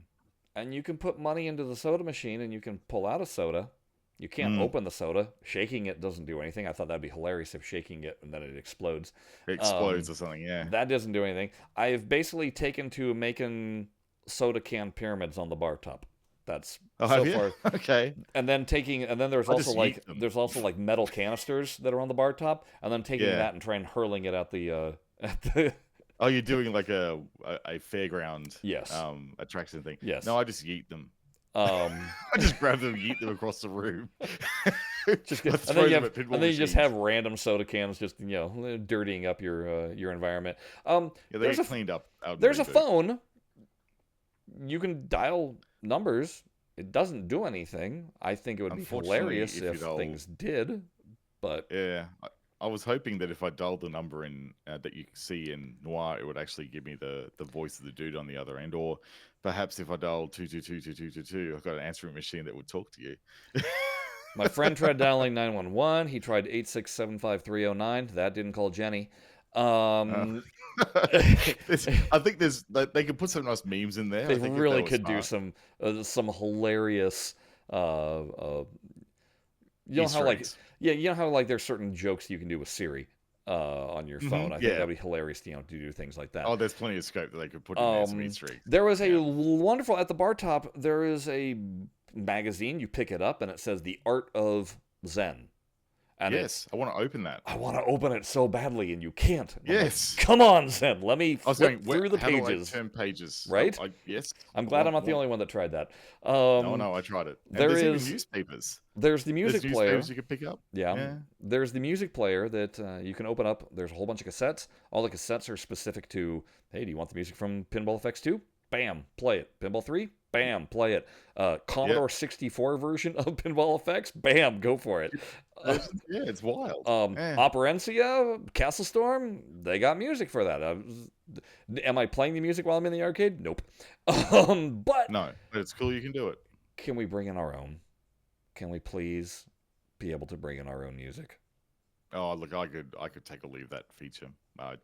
and you can put money into the soda machine, and you can pull out a soda. You can't open the soda. Shaking it doesn't do anything. I thought that'd be hilarious if shaking it and then it explodes. It explodes or something, yeah. That doesn't do anything. I've basically taken to making soda can pyramids on the bar top. That's so far. Okay. And then there's also like metal canisters that are on the bar top, and then taking that and trying hurling it at the Oh, you're doing like a fairground attraction thing. Yes. No, I just yeet them. I just grab them, yeet them across the room. And then you just have random soda cans, just dirtying up your environment. They get cleaned up. There's a phone. You can dial numbers. It doesn't do anything. I think it would be hilarious if things did, but yeah. I was hoping that if I dialed the number in that you see in Noir, it would actually give me the voice of the dude on the other end. Or perhaps if I dialed 2222222, I've got an answering machine that would talk to you. My friend tried dialing 911. He tried 8675309. That didn't call Jenny. I think they could put some nice memes in there. They really could do some hilarious. You know how like there's certain jokes you can do with Siri on your phone. I think that'd be hilarious to do things like that. Oh, there's plenty of scope that they could put in there some Easter eggs. There was a wonderful at the bar top. There is a magazine. You pick it up and it says "The Art of Zen." And yes, I want to open that. I want to open it so badly, and you can't. Yes. Like, come on, Zen. Let me flip through the pages. How do I turn pages? Right? Yes. I'm glad I'm not the only one that tried that. No, I tried it. There's even newspapers. There's the music player. You can pick up. Yeah. There's the music player that you can open up. There's a whole bunch of cassettes. All the cassettes are specific to, hey, do you want the music from Pinball FX 2? Bam, play it. Pinball 3? Bam, play it. Commodore 64 version of Pinball FX? Bam, go for it. Yeah, it's wild. Operencia, Castle Storm, they got music for that. Am I playing the music while I'm in the arcade? Nope. But it's cool you can do it. Can we bring in our own? Can we please be able to bring in our own music? Oh, look, I could take or leave that feature. I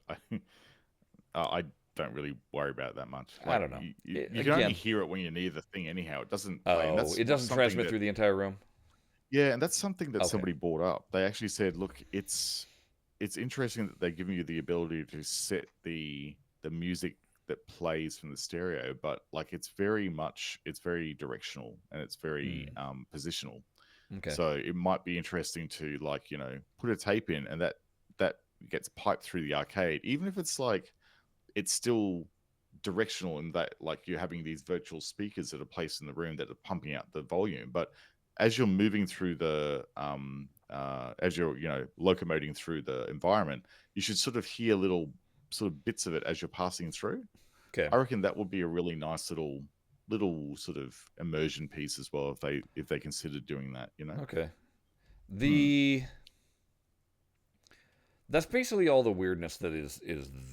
don't really worry about it that much. I don't know. You can only hear it when you're near the thing anyhow. It doesn't play. It doesn't transmit through the entire room? Yeah, and that's something that somebody brought up. They actually said, look, it's interesting that they're giving you the ability to set the music that plays from the stereo, but like it's very directional and it's very positional. Okay. So it might be interesting to put a tape in and that gets piped through the arcade, even if it's like it's still directional in that like you're having these virtual speakers that are placed in the room that are pumping out the volume. But as you're moving through the as you're locomoting through the environment, you should sort of hear little sort of bits of it as you're passing through. Okay. I reckon that would be a really nice little sort of immersion piece as well if they considered doing that. Okay. The That's basically all the weirdness that is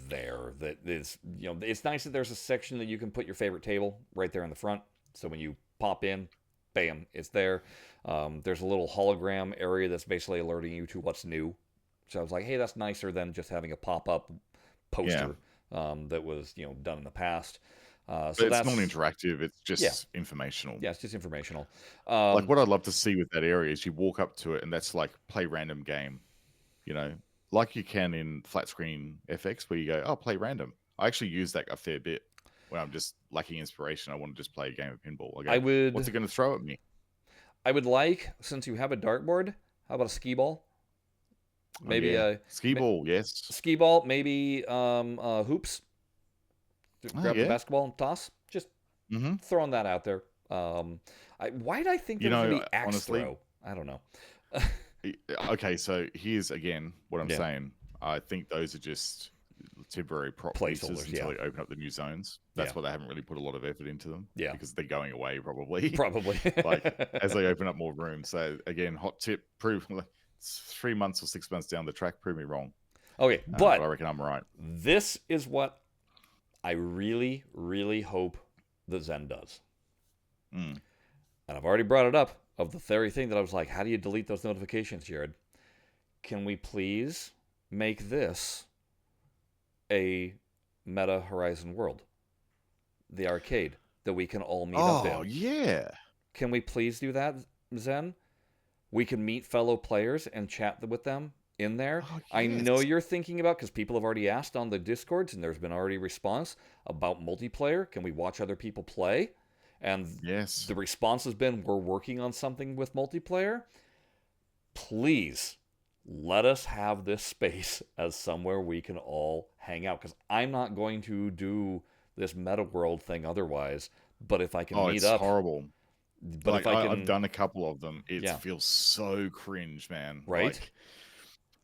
there. That is, it's nice that there's a section that you can put your favorite table right there in the front. So when you pop in, bam, it's there. There's a little hologram area that's basically alerting you to what's new. So I was like, hey, that's nicer than just having a pop-up Yeah. poster that was done in the past. But So it's that's non-interactive. It's yeah, just informational. yeah, it's just informational. Like what I'd love to see with that area is you walk up to it and that's like play random game, you know, like you can in flat screen FX where you go, oh, play random. I actually use that a fair bit when I'm just lacking inspiration. I want to just play a game of pinball. I I go, what's would it going to throw at me? I would like, since you have a dartboard, how about a skee ball? Oh Maybe yeah, a skee ball, yes. skee ball, maybe hoops. Oh Grab the yeah. basketball and toss. Just Mm-hmm. throwing that out there. Why did I think You there was gonna know, be axe honestly, throw? I don't know. okay. So here's again what I'm Yeah, saying. I think those are just temporary prop pieces placeholders. until Yeah, they open up the new zones. yeah, That's why they haven't really put a lot of effort into them yeah. because they're going away probably. Probably. Like as they open up more rooms. So again, hot tip: prove it's 3 months or 6 months down the track. Prove me wrong, Okay, but I but reckon I'm right. this is what I really, really hope that Zen does. Mm. And I've already brought it up of the very thing that I was like, how do you delete those notifications, Jared? Can we please make this a Meta Horizon world? The arcade that we can all meet up Oh in. yeah. Can we please do that, Zen? We can meet fellow players and chat with them in there. Oh I know yes. you're thinking about, because people have already asked on the Discords and there's been already response about multiplayer. Can we watch other people play? And Yes. the response has been, we're working on something with multiplayer. Please let us have this space as somewhere we can all hang out, because I'm not going to do this meta world thing otherwise. But if I can Oh, meet it's up, horrible. but if Like I I've can, done a couple of them. It yeah, feels so cringe, man. right,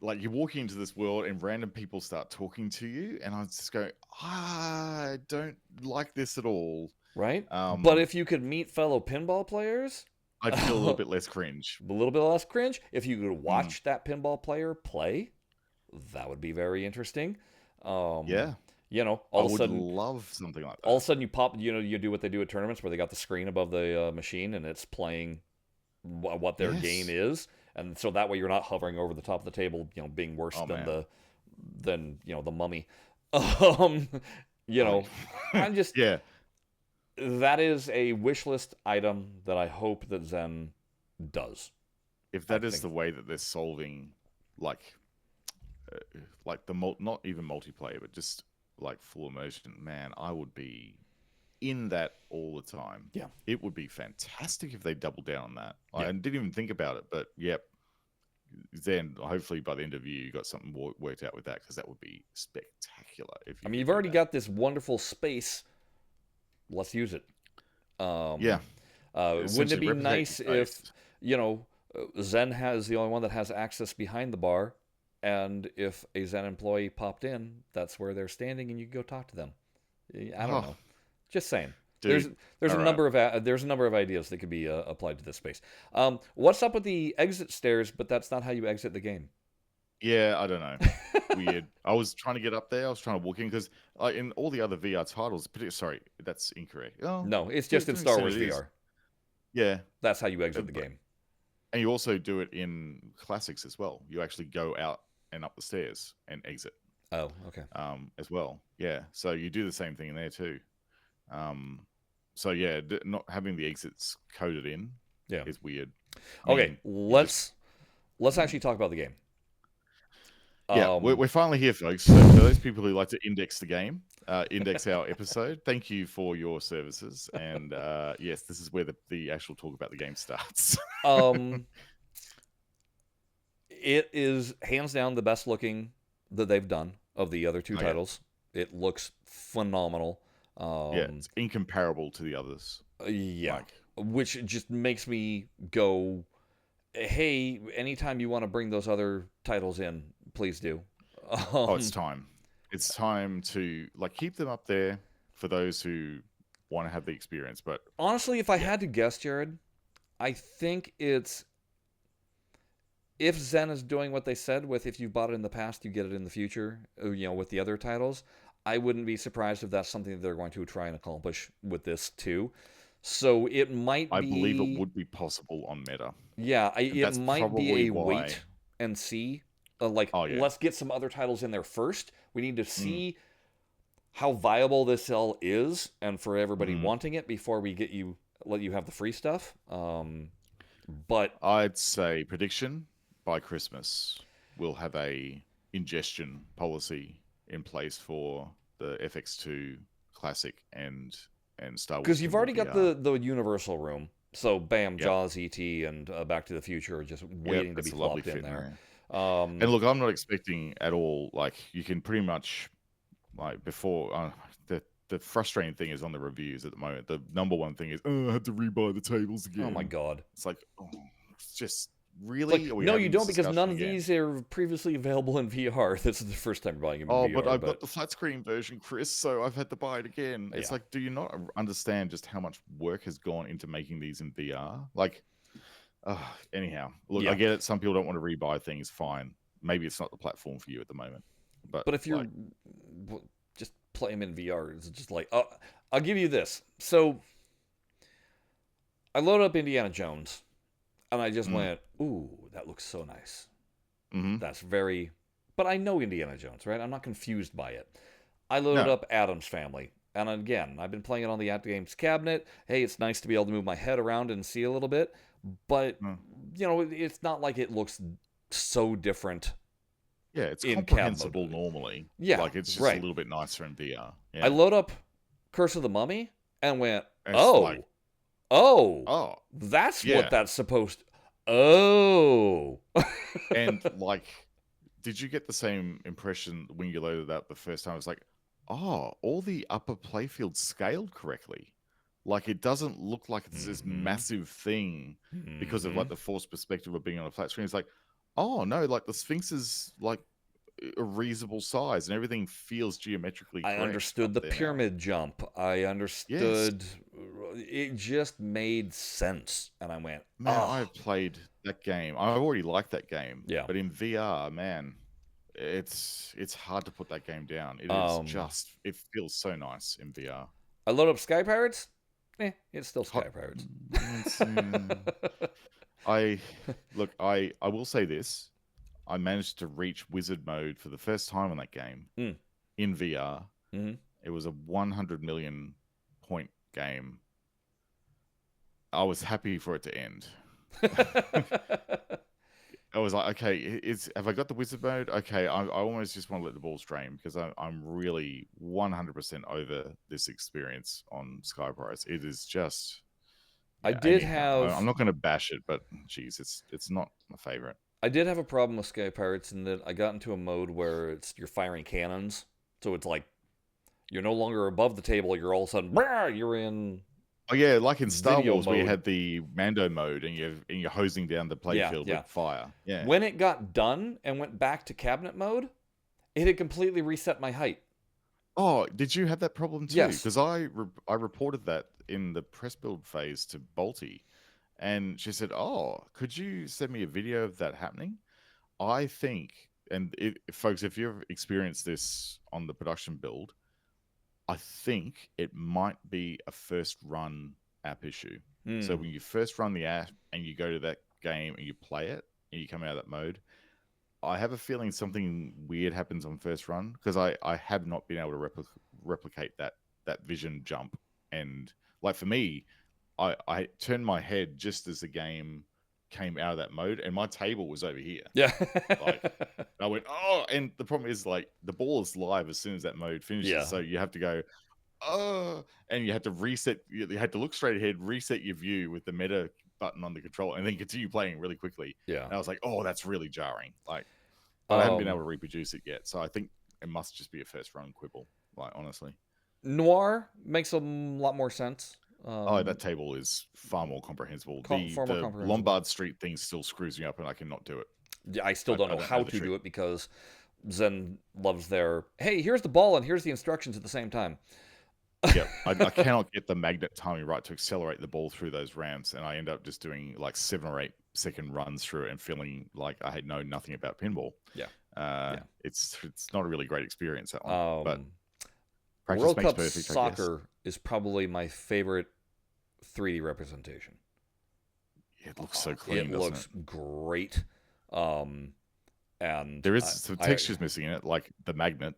Like you're walking into this world and random people start talking to you, and I just go, I don't like this at all. right. But Um, if you could meet fellow pinball players, I'd feel a little a bit less cringe. little bit less cringe. If you could Mm, watch that pinball player play, that would be very interesting. Um, yeah, all I of a would sudden, love something like all that. of a sudden you pop, you do what they do at tournaments where they got the screen above the machine and it's playing what their game Yes. is, and so that way you're not hovering over the top of the table, being worse Oh than man. the mummy. Um, you Oh, know, I'm just yeah. that is a wish list item that I hope that Zen does. If I that is think, the way that they're solving, like, like not even multiplayer, but just like full immersion, man, I would be in that all the time. yeah, It would be fantastic if they doubled down on that. I yeah. didn't even think about it, but yep. Then hopefully by the end of the year you got something worked out with that, because that would be spectacular if I you mean, could you've do already that. got this wonderful space. Let's use it. Yeah, Um, wouldn't it essentially be replicate the nice if space. you know Zen has the only one that has access behind the bar, and if a Zen employee popped in, that's where they're standing, and you can go talk to them. I don't Oh, know. Just saying. There's dude. there's All a right. number of there's a number of ideas that could be applied to this space. What's up with the exit stairs? But that's not how you exit the game. Yeah, I don't know. Weird. I was trying to get up there. I was trying to walk in because in all the other VR titles, sorry, that's incorrect. Oh, No, it's to, just in to an Star extent Wars it is. VR. Yeah, That's how you exit the game. and you also do it in classics as well. You actually go out and up the stairs and exit Oh, okay. as well. Yeah, so you do the same thing in there too. Um, so yeah, not having the exits coded in Yeah. is weird. I Okay, mean, you just let's actually talk about the game. yeah, we're, Um, we're finally here, folks. So for those people who like to index the game, index our episode, thank you for your services. And yes, this is where the actual talk about the game starts. um, it is hands down the best looking that they've done of the other two Oh yeah, titles. It looks phenomenal. yeah, it's incomparable to the others. Yeah, Like, which just makes me go, hey, anytime you want to bring those other titles in, please do. oh, it's Um, time. It's time to like keep them up there for those who want to have the experience. But honestly, if I yeah, had to guess, Jared, I think if Zen is doing what they said with if you bought it in the past, you get it in the future, with the other titles, I wouldn't be surprised if that's something that they're going to try and accomplish with this too. So it might I believe it be, would be possible on meta. yeah, And it that's might be probably a why. wait and see. Oh, yeah. Let's get some other titles in there first. We need to Mm, see how viable this cell is, and for everybody mm. wanting it before we let you have the free stuff. But I'd say prediction by Christmas, we'll have a ingestion policy in place for the FX2 Classic and Star Wars because you've Pinball already got VR. the Universal room, so bam, Yep. Jaws, ET, and Back to the Future are just Yep, waiting to be that's a lovely plopped in fit in there. there. And look, I'm not expecting at all. Like you can pretty much, like before, the frustrating thing is on the reviews at the moment. The number one thing is, oh, I had to rebuy the tables again. Oh my god! It's like, oh, it's just It's really. Are we no, you having this don't, because none discussion of again? these are previously available in VR. This is the first time you're buying them in Oh, VR. but I've got the flat screen version, Chris, so I've had to buy it again. It's Yeah. like, do you not understand just how much work has gone into making these in VR? Like, anyhow, look, Yeah. I get it. Some people don't want to rebuy things. Fine. Maybe it's not the platform for you at the moment. But if you're just play them in VR, it's just like, I'll give you this. So I load up Indiana Jones, and I just went, ooh, that looks so nice. Mm-hmm. That's very. But I know Indiana Jones, right? I'm not confused by it. I loaded No. up Adam's Family. And again, I've been playing it on the At Games cabinet. Hey, it's nice to be able to move my head around and see a little bit. But, it's not like it looks so different. Yeah, it's in comprehensible cab mode. normally. Yeah, Like, it's just right. a little bit nicer in VR. Yeah. I load up Curse of the Mummy and went, And it's like, oh, that's yeah. what that's supposed to. Oh. And, like, did you get the same impression when you loaded that the first time? It's like, oh, all the upper playfields scaled correctly. Like, it doesn't look like it's this massive thing because of, like, the forced perspective of being on a flat screen. It's like, oh, no, like, the Sphinx is, like, a reasonable size and everything feels geometrically correct. I understood the pyramid jump. I understood. Yes. It just made sense. And I went, man, I've played that game. I already liked that game. Yeah. But in VR, man, it's hard to put that game down. It is just, it feels so nice in VR. I load up Sky Pirates. It's still Sky Pirates. I will say this. I managed to reach wizard mode for the first time on that game in VR. Mm-hmm. It was a 100 million point game. I was happy for it to end. I was like, okay, have I got the wizard mode? Okay, I almost just want to let the balls drain because I'm really 100% over this experience on Sky Pirates. It is just. Yeah, I'm not going to bash it, but geez, it's not my favorite. I did have a problem with Sky Pirates in that I got into a mode where you're firing cannons, so it's like you're no longer above the table. You're all of a sudden you're in. Oh yeah, like in Star Wars, mode. where you had the Mando mode, and you're hosing down the playfield with fire. Yeah. When it got done and went back to cabinet mode, it had completely reset my height. Oh, did you have that problem too? Yes. Because I reported that in the press build phase to Balti. And she said, oh, could you send me a video of that happening? I think, and folks, if you've experienced this on the production build, I think it might be a first run app issue. So when you first run the app and you go to that game and you play it and you come out of that mode, I have a feeling something weird happens on first run because I have not been able to replicate that vision jump. And like for me, I turned my head just as the game came out of that mode, and my table was over here. Yeah. I went, oh, and the problem is, like, the ball is live as soon as that mode finishes. Yeah. So you have to go, oh, and you have to reset. You had to look straight ahead, reset your view with the meta button on the controller, and then continue playing really quickly. Yeah. And I was like, oh, that's really jarring. Like, but I haven't been able to reproduce it yet. So I think it must just be a first run quibble, like, honestly. Noir makes a lot more sense. That table is far more comprehensible. The Lombard Street thing still screws me up, and I cannot do it. Yeah, I still don't know how to do it because Zen loves their, hey, here's the ball and here's the instructions at the same time. Yeah, I cannot get the magnet timing right to accelerate the ball through those ramps, and I end up just doing like 7 or 8 second runs through it and feeling like I had known nothing about pinball. Yeah. It's not a really great experience, that one. But practice World makes Cup perfect, I guess. soccer is probably my favorite 3D representation. It looks so clean. It looks great. And there is some textures missing in it, like the magnet.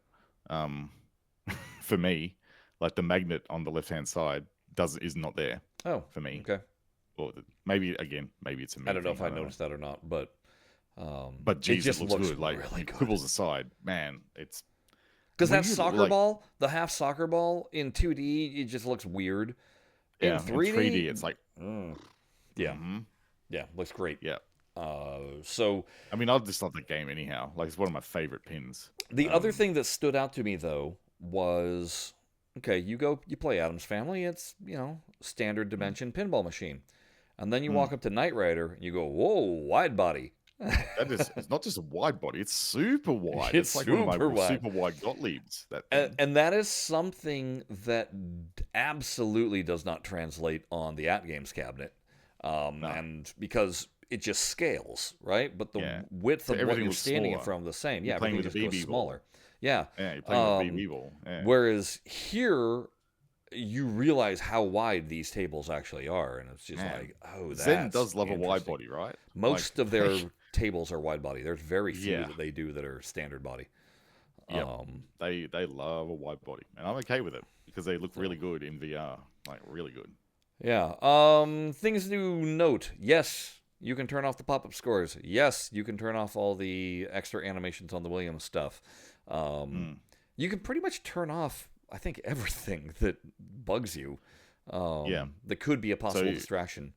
For me, like the magnet on the left-hand side is not there. Oh, for me. Okay. Or maybe it's a me. I don't know if I noticed that or not, but geez, it just it looks good. Like really good. quibbles aside, man, it's because that soccer ball, the half soccer ball in 2D, it just looks weird. In 3D, it's like, yeah, looks great. Yeah. So I mean, I just love the game anyhow. Like, it's one of my favorite pins. The other thing that stood out to me though was, okay, you play Addams Family. It's standard dimension pinball machine, and then you walk up to Knight Rider and you go, whoa, wide body. It's not just a wide body; it's super wide. It's like super one of my wide. super wide Gottliebs. And that is something that absolutely does not translate on the At Games cabinet, and because it just scales, right? But the width of what you're standing in front of the same. Yeah, everything just goes smaller. Yeah. Yeah, you're playing with BB ball. Yeah. Whereas here, you realize how wide these tables actually are, and it's just like, oh, that's Zen does love a wide body, right? Most of their tables are wide body. There's very few that they do that are standard body. Yeah, they love a wide body, and I'm okay with it because they look really good in VR, like really good. Yeah. Things to note. Yes, you can turn off the pop-up scores. Yes, you can turn off all the extra animations on the Williams stuff. You can pretty much turn off, I think, everything that bugs you. That could be a possible distraction.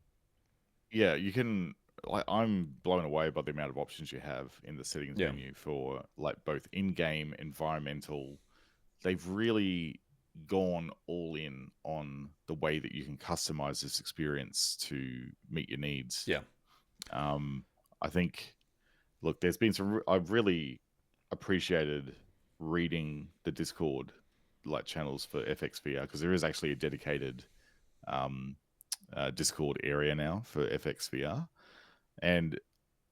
Yeah, you can. Like, I'm blown away by the amount of options you have in the settings menu for like both in-game, environmental. They've really gone all in on the way that you can customize this experience to meet your needs. Yeah. I think, look, there's been some. I've really appreciated reading the Discord like channels for FX VR, because there is actually a dedicated Discord area now for FX VR, and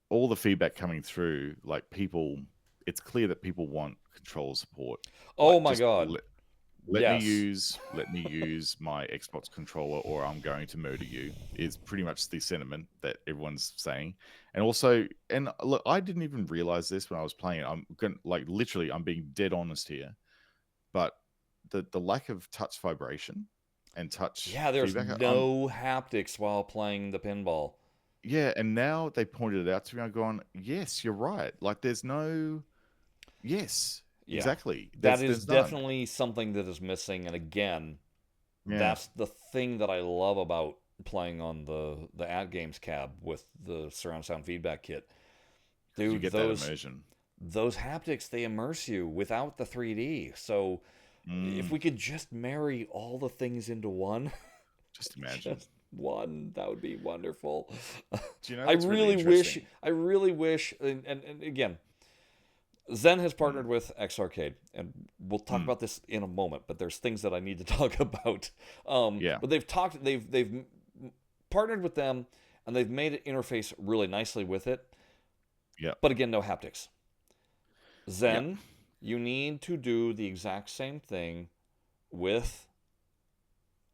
all the feedback coming through, like, people, it's clear that people want control support. Oh, like, my God. Let me use my Xbox controller, or I'm going to murder you, is pretty much the sentiment that everyone's saying. And also, and look, I didn't even realize this when I was playing it. I'm going, like, literally, I'm being dead honest here, but the lack of touch vibration and touch there's feedback, no haptics while playing the pinball. Yeah, and now they pointed it out to me. I'm going, yes, you're right. Like, there's no, exactly. That is definitely something that is missing. And again, that's the thing that I love about playing on the At Games cab with the surround sound feedback kit. Dude, you get that immersion. Those haptics, they immerse you without the 3D. So if we could just marry all the things into one, just imagine. One, that would be wonderful. Do you know, I really wish, and again, Zen has partnered with X Arcade, and we'll talk about this in a moment, but there's things that I need to talk about. But they've partnered with them, and they've made it interface really nicely with it. Yeah. But again, no haptics. Zen, you need to do the exact same thing with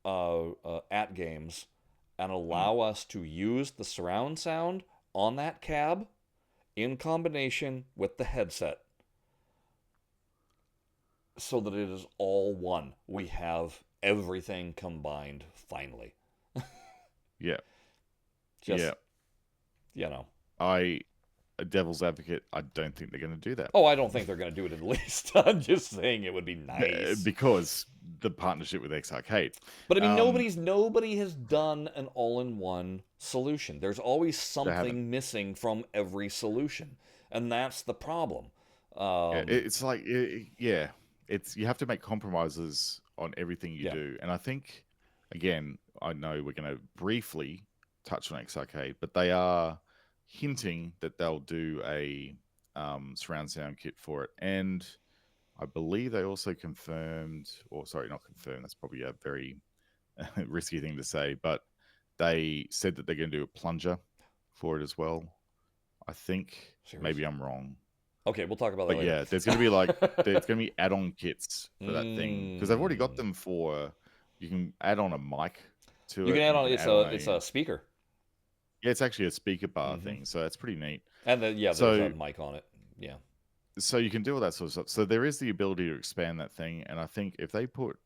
At Games, and allow us to use the surround sound on that cab in combination with the headset, so that it is all one. We have everything combined finally. A devil's advocate, I don't think they're going to do that. Oh, I don't think they're going to do it at least. I'm just saying it would be nice. Because the partnership with X Arcade. But I mean, nobody has done an all-in-one solution. There's always something missing from every solution, and that's the problem. It's like, it's, you have to make compromises on everything you do. And I think, again, I know we're going to briefly touch on X Arcade, but they are hinting that they'll do a surround sound kit for it. And I believe they also confirmed, or sorry, not confirmed, that's probably a very risky thing to say, but they said that they're going to do a plunger for it as well. I think maybe Seriously? I'm wrong. Okay, we'll talk about that But later. yeah, there's going to be like there's going to be add-on kits for that thing because I've already got Mm. them for. You can add on a mic to You can it. add You on can it's add on a speaker. yeah, it's actually a speaker bar Hmm. thing, so that's pretty neat. And then yeah, there's a So mic on it. Yeah. so you can do all that sort of stuff. So there is the ability to expand that thing, and I think if they put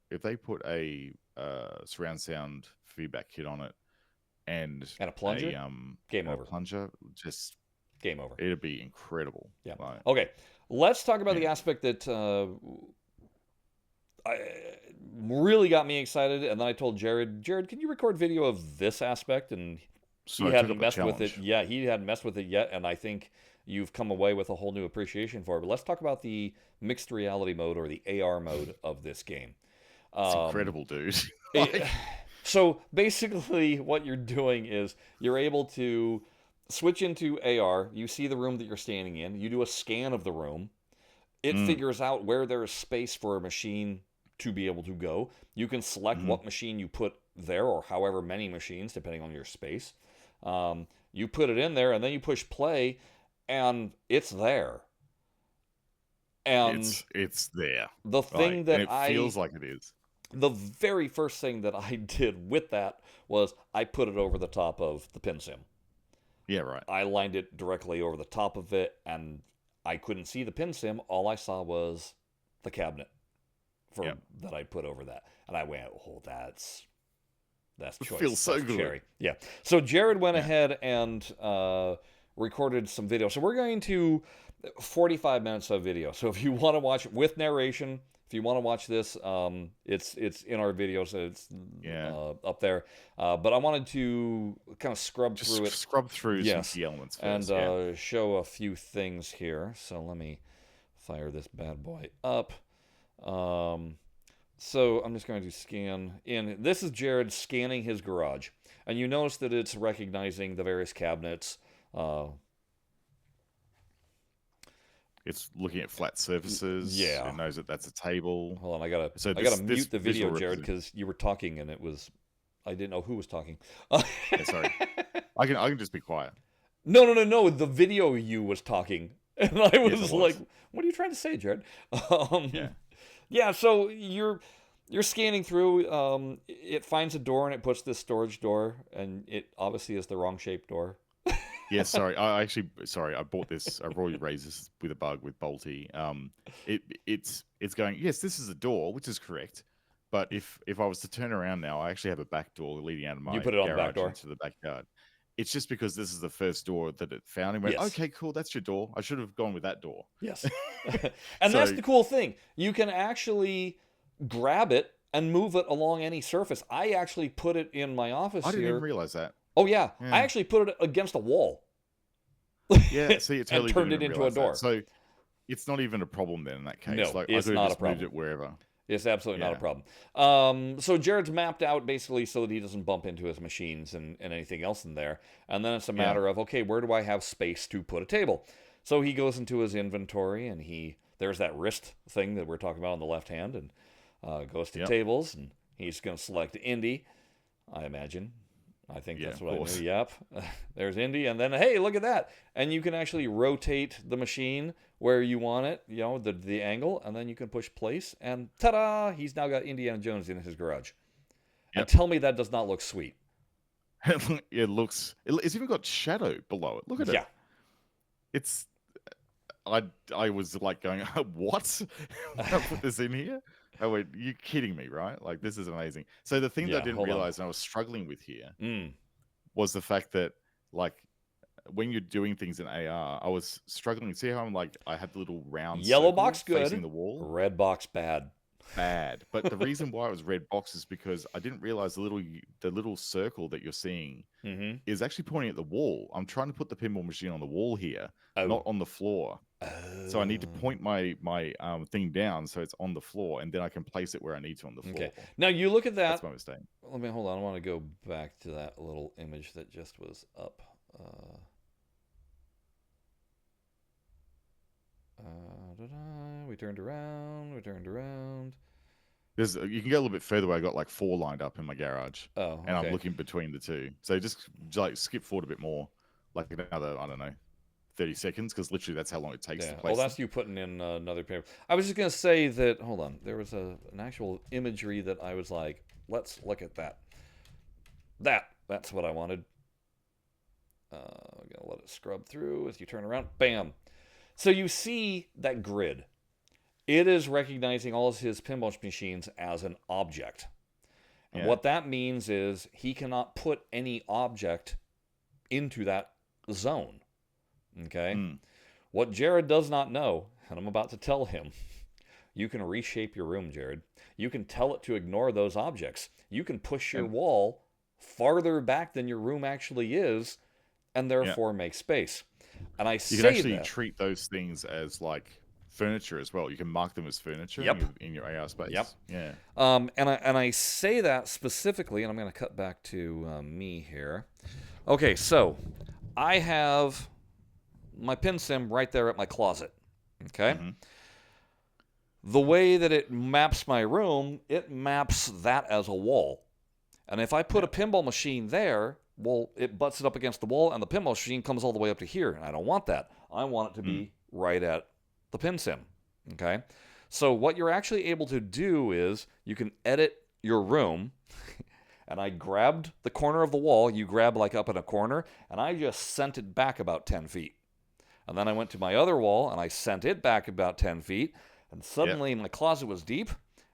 a surround sound feedback kit on it and And a plunger? Game a over. plunger, just Game over. it'd be incredible. Yeah. Like Okay. Let's talk about the yeah, aspect that I, really got me excited. And then I told Jared, can you record video of this aspect? And so he I took hadn't up the messed with it. challenge. Yeah, he hadn't messed with it yet. And I think you've come away with a whole new appreciation for it. But let's talk about the mixed reality mode or the AR mode of this game. It's Um, incredible, dude. it, Like so basically, what you're doing is you're able to switch into AR. You see the room that you're standing in. You do a scan of the room. It mm, figures out where there is space for a machine to be able to go. You can select mhm. what machine you put there, or however many machines, depending on your space. You put it in there, and then you push play, and it's there. And It's there. the Like thing and that it I feels like it is. the very first thing that I did with that was I put it over the top of the PinSim. Yeah, right. I lined it directly over the top of it, and I couldn't see the PinSim. All I saw was the cabinet for Yeah. that I put over that, and I went, "Oh, that's It choice. feels so That's good. cherry." Yeah. So Jared went Yeah. ahead and recorded some video. So we're going to 45 minutes of video. So if you want to watch with narration, if you want to watch this, it's in our video, so it's Yeah. up there. But I wanted to kind of scrub Just through it, scrub through some yes, key elements and first. Yeah. show a few things here. So let me fire this bad boy up. Um, so I'm just going to scan in. This is Jared scanning his garage. And you notice that it's recognizing the various cabinets. Uh, It's looking at flat surfaces. yeah. It knows that that's a table. Hold on, So I gotta this mute the video, visual Jared, represent. because you were talking and I didn't know who was talking. Yeah, sorry. I can just be quiet. No. The video you was talking, and I Yes, I was like, was. "What are you trying to say, Jared?" Yeah. Yeah. So you're scanning through. It finds a door and it puts this storage door, and it obviously is the wrong shaped door. Yeah, sorry. I actually sorry. I bought this. I already raised this with a bug with Bolty. It's going. Yes, this is a door, which is correct. But if I was to turn around now, I actually have a back door leading out of You my put it on the back garage door. into the backyard. It's just because this is the first door that it found and went, Yes. okay, cool, that's your door. I should have gone with that door. Yes. And that's So the cool thing. You can actually grab it and move it along any surface. I actually put it in my office I didn't even here. realize that. Oh yeah, I Yeah. actually put it against a wall Yeah, see, it and totally turned didn't it even into a realize that. door. So it's not even a problem then in that case. No, Like I it's could have not a just moved problem. it wherever. It's absolutely not a Yeah. problem. So Jared's mapped out basically so that he doesn't bump into his machines and anything else in there. And then it's a Yeah. matter of, okay, where do I have space to put a table? So he goes into his inventory and there's that wrist thing that we're talking about on the left hand, and goes to Yep. tables, and he's going to select Indie, I imagine. I think Yeah, that's of what I course. knew. Yep. There's Indie, and then hey, look at that! And you can actually rotate the machine where you want it, the angle, and then you can push place, and ta-da! He's now got Indiana Jones in his garage. And Yep. tell me that does not look sweet. It looks. It's even got shadow below it. Look at Yeah. it. It's. I was like going, what? I put this in here? Oh wait, you kidding me, right? Like this is amazing. So the thing that I Yeah. didn't Hold on. realize and I was struggling with here Mm. was the fact that like when you're doing things in AR, I was struggling. See how I'm like I had the little round Yellow circle box facing good. the wall? Red box bad. Bad. But the reason why it was red box is because I didn't realize the little circle that you're seeing Mm-hmm. is actually pointing at the wall. I'm trying to put the pinball machine on the wall here, Oh. not on the floor. So I need to Oh. point my thing down so it's on the floor, and then I can place it where I need to on the floor. Okay. Now you look at that. That's my mistake. Let me hold on. I want to go back to that little image that just was up. We turned around. We turned around. You can go a little bit further where I got like 4 lined up in my garage, Oh, and okay. I'm looking between the two. So just like skip forward a bit more. like another, I don't know, 30 seconds, because literally that's how long it takes to Yeah. Oh, place them. that's you putting in another paper. I was just gonna say that. Hold on. There was an actual imagery that I was like, let's look at that. That's what I wanted. I'm gonna let it scrub through as you turn around. Bam. So you see that grid. It is recognizing all of his pinball machines as an object. And Yeah. what that means is he cannot put any object into that zone. Okay? Mm. What Jared does not know, and I'm about to tell him, you can reshape your room, Jared. You can tell it to ignore those objects. You can push your wall farther back than your room actually is, and therefore make space. And I say You can actually that. treat those things as like furniture as well. You can mark them as furniture in your AR space. Yep. Yeah. And I say that specifically, and I'm going to cut back to me here. Okay, so I have my PinSim right there at my closet. Okay. Mm-hmm. The way that it maps my room, it maps that as a wall. And if I put a pinball machine there, well, it butts it up against the wall, and the pinball machine comes all the way up to here. And I don't want that. I want it to be right at the PinSim. Okay? So what you're actually able to do is you can edit your room. And I grabbed the corner of the wall. You grab like up in a corner, and I just sent it back about 10 feet. And then I went to my other wall, and I sent it back about 10 feet. And suddenly my closet was deep.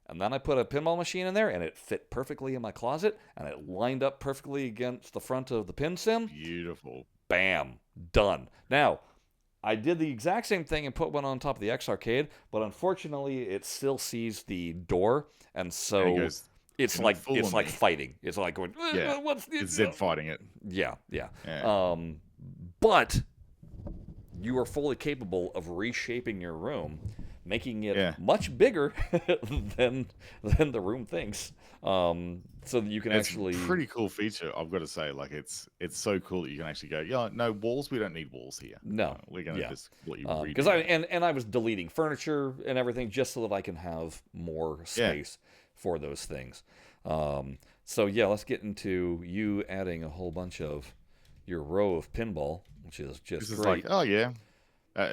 And then I put a pinball machine in there, and it fit perfectly in my closet, and it lined up perfectly against the front of the PinSim. Beautiful. Bam. Done. Now, I did the exact same thing and put one on top of the X Arcade, but unfortunately, it still sees the door, and so it's like fighting. It's like going, what's this? It's Zed fighting it. Yeah. But you are fully capable of reshaping your room, making it much bigger than the room thinks. So that you can actually. It's a pretty cool feature, I've got to say. Like it's so cool that you can actually go, yeah, no walls. We don't need walls here. No, we're gonna just let you read. Because I was deleting furniture and everything just so that I can have more space for those things. So yeah, let's get into you adding a whole bunch of your row of pinball, which is just this great. Is like, oh yeah.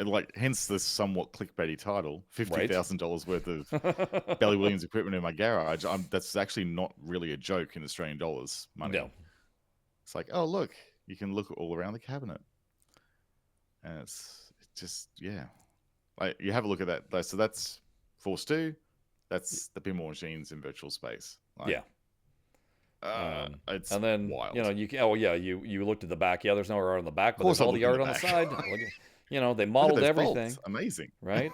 Like, hence this somewhat clickbaity title: $50,000 worth of Belly Williams equipment in my garage. That's actually not really a joke in Australian dollars money. No. It's like, oh look, you can look all around the cabinet, and it's just like you have a look at that. So that's Force 2. That's the pinball machines in virtual space. Like, it's and then wild. You looked at the back. Yeah, there's no art on the back, but there's all the art on the side. They modeled everything. Bolts. Amazing, right?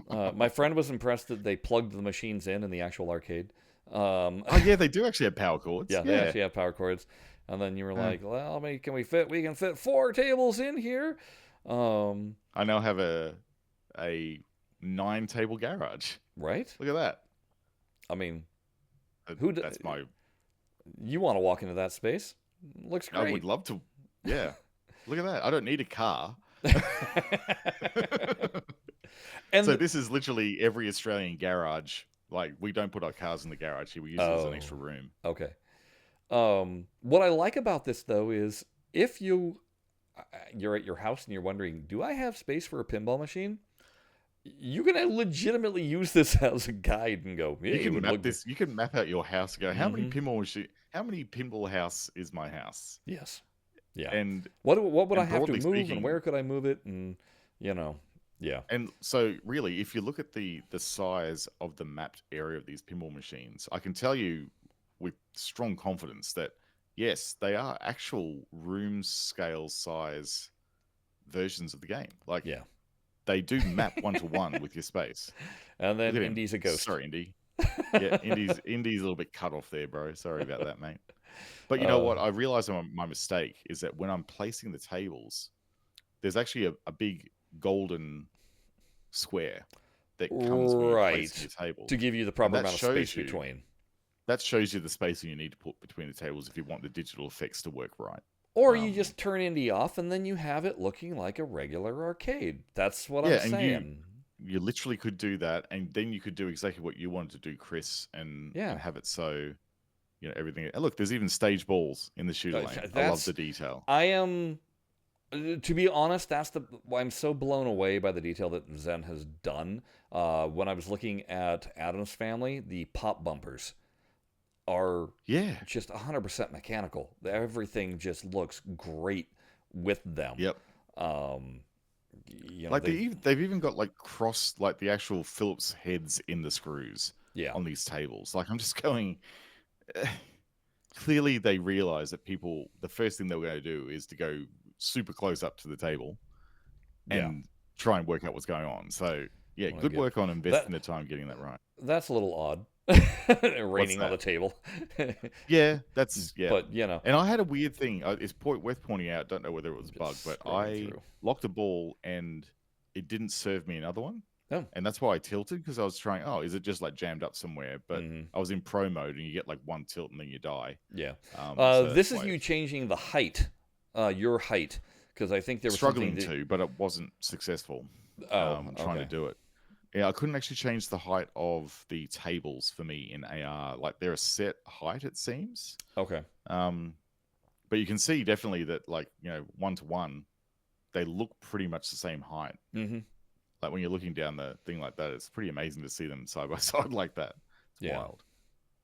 My friend was impressed that they plugged the machines in the actual arcade. Oh yeah, they do actually have power cords. Yeah, they actually have power cords. And then you were like, well, how many can we fit? We can fit 4 tables in here. I now have a 9-table garage. Right? Look at that. I mean, that's my. You want to walk into that space? Looks great. I would love to. Yeah. Look at that. I don't need a car. So this is literally every Australian garage. Like, we don't put our cars in the garage here. We use it as an extra room. Okay. What I like about this, though, is if you're at your house and you're wondering, do I have space for a pinball machine? You can legitimately use this as a guide and go, you can map this. You can map out your house and go, how many pinball house is my house? Yes. Yeah. And what would I have to move, and where could I move it? And yeah. And so really, if you look at the size of the mapped area of these pinball machines, I can tell you with strong confidence that yes, they are actual room scale size versions of the game. Like, they do map 1-to-1 with your space. And then Indy's a ghost. Sorry, Indy. Yeah, Indy's a little bit cut off there, bro. Sorry about that, mate. But you know what? I realized my mistake is that when I'm placing the tables, there's actually a big golden square that comes when you're placing your table to give you the proper amount of space between. That shows you the spacing you need to put between the tables if you want the digital effects to work right. Or you just turn Indy off, and then you have it looking like a regular arcade. That's what I'm saying. You literally could do that, and then you could do exactly what you wanted to do, Chris, and have it so, everything. And look, there's even stage balls in the shooter lane. I love the detail. I am To be honest, I'm so blown away by the detail that Zen has done. When I was looking at Adam's Family, the pop bumpers are Yeah. just 100% mechanical. Everything just looks great with them. Yep. Um, you know, Like they've even got like like the actual Phillips heads in the screws yeah, on these tables. Like I'm just going. Clearly, they realize that the first thing they're going to do is to go super close up to the table yeah. and try and work out what's going on. So yeah, Want to good get work on that. investing the time getting that right. That's a little odd. What's Raining on the that? table. Yeah, that's yeah. But you know, And I had a weird thing. Worth pointing out. Don't know whether it was a bug, just but scrolling I through. locked a ball and it didn't serve me another one. Oh. And that's why I tilted, because I was trying. Oh, is it just like jammed up somewhere? But I was in pro mode, and you get like one tilt, and then you die. Yeah. So This that's is why you changing the height, your height, because I think there was struggling something to, but it wasn't successful. Oh, Trying to okay. do it. Yeah, I couldn't actually change the height of the tables for me in AR. Like they're a set height, it seems. Okay. But you can see definitely that, like, you know, 1-to-1, they look pretty much the same height. Mm-hmm. Like when you're looking down the thing like that, it's pretty amazing to see them side by side like that. It's wild.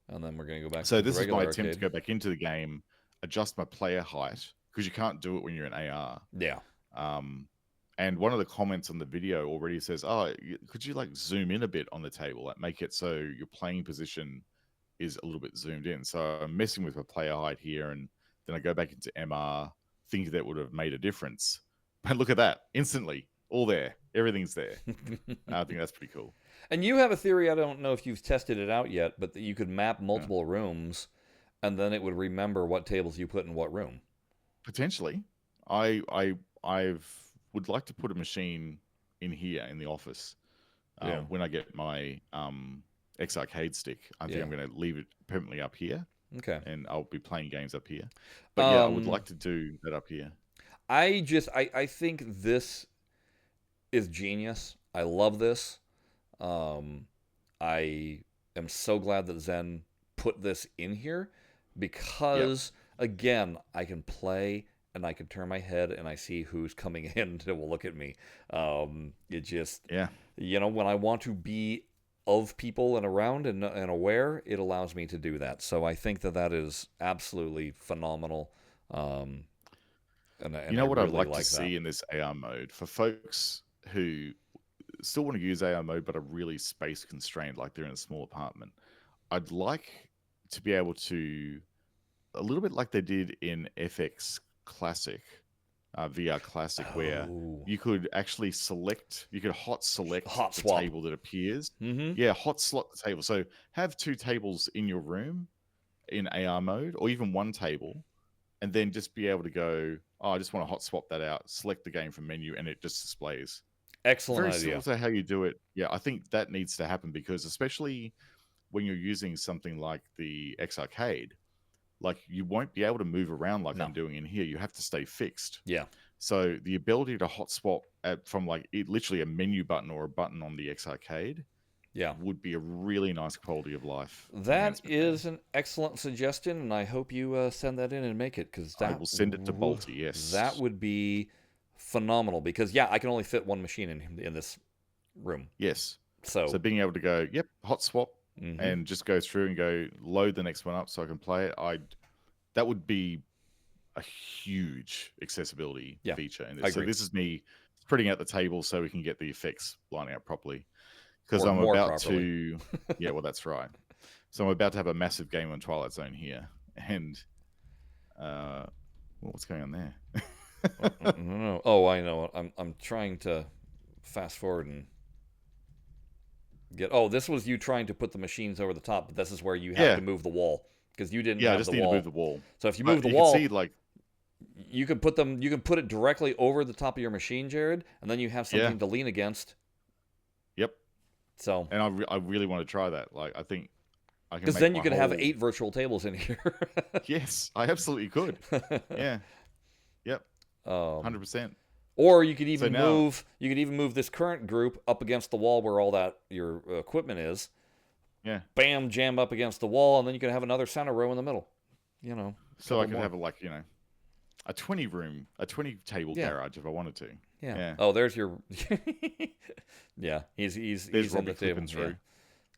And then we're gonna go back So to the this is my regular attempt to arcade. go back into the game, adjust my player height, because you can't do it when you're in AR. Yeah. And one of the comments on the video already says, "Oh, could you like zoom in a bit on the table, like make it so your playing position is a little bit zoomed in?" So I'm messing with my player height here, and then I go back into MR, thinking that would have made a difference. But look at that, instantly, all there, everything's there. I think that's pretty cool. And you have a theory, I don't know if you've tested it out yet, but that you could map Yeah. multiple rooms and then it would remember what tables you put in what room. Potentially, I've would like to put a machine in here in the office. When I get my X Arcade stick, I think I'm going to leave it permanently up here. Okay. And I'll be playing games up here. But yeah, I would like to do that up here. I think this is genius. I love this. I am so glad that Zen put this in here because, again, I can play and I can turn my head and I see who's coming in that will look at me. It just, you know, when I want to be of people and around and aware, it allows me to do that. So I think that that is absolutely phenomenal. And you know what I I'd really like to see in this AR mode for folks who still want to use AR mode but are really space constrained, like they're in a small apartment. I'd like to be able to, a little bit like they did in FX Classic, VR Classic, where you could actually hot select the table that appears. Yeah, hot slot the table. So have two tables in your room in AR mode, or even one table, and then just be able to go, oh, I just want to hot swap that out, select the game from menu, and it just displays. Excellent Very idea. similar to how you do it. Yeah, I think that needs to happen, because especially when you're using something like the X Arcade, like you won't be able to move around like I'm doing in here. You have to stay fixed. Yeah. So the ability to hot swap from like literally a menu button or a button on the X Arcade, would be a really nice quality of life. That is an excellent suggestion, and I hope you send that in and make it, because I will send it to Balti. Yes, that would be phenomenal. Because I can only fit one machine in this room. Yes. So being able to go, hot swap, and just go through and go load the next one up so I can play it. That would be a huge accessibility feature in this. So this is me spreading out the table so we can get the effects lining up properly. Because I'm about to, well, that's right. So I'm about to have a massive game on Twilight Zone here, and what's going on there? No. Oh, I know. I'm trying to fast forward and get. Oh, this was you trying to put the machines over the top, but this is where you have to move the wall, because you didn't have I just the need wall. to move the wall. So if you move the wall, can see, like, you can put them. You can put it directly over the top of your machine, Jared, and then you have something to lean against. Yep. So, and I really want to try that. Like, I think I can, because then you could have 8 virtual tables in here. Yes, I absolutely could. Yeah. Yep. 100%. Or you could even move. You could even move this current group up against the wall where all that your equipment is. Yeah. Bam, jam up against the wall, and then you can have another center row in the middle. You know. So I could have a 20 table Yeah. garage if I wanted to. Yeah. Yeah. Oh, there's your. Yeah, he's There's in the Robbie table. clipping through. Yeah,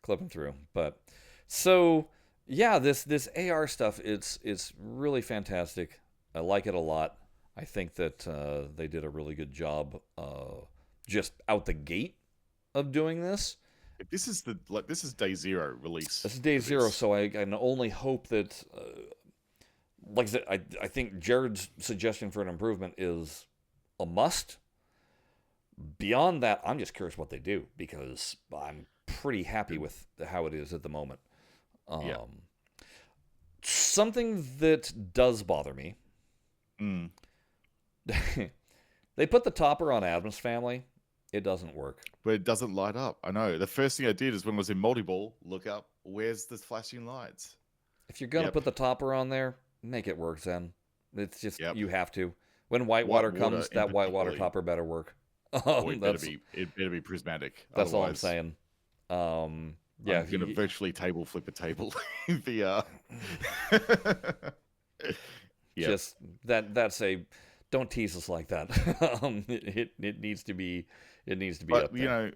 clipping through. But so yeah, this AR stuff, it's really fantastic. I like it a lot. I think that they did a really good job just out the gate of doing this. This is this is day 0 release. This is day for 0, this. so I can only hope that, like I said, I think Jared's suggestion for an improvement is a must. Beyond that, I'm just curious what they do, because I'm pretty happy with how it is at the moment. Yeah. Something that does bother me, Mm. they put the topper on Adam's Family. It doesn't work. But it doesn't light up. I know. The first thing I did is when I was in multi-ball, look up, where's the flashing lights? If you're going to Yep. put the topper on there, make it work, then. It's just, Yep. you have to. When whitewater White comes, water that whitewater particularly. topper better work. Oh, it better be prismatic. That's all I'm Otherwise, saying. Yeah, I'm going to virtually table flip a table in VR. Yep. just that's a, don't tease us like that. It needs to be But up there. you know,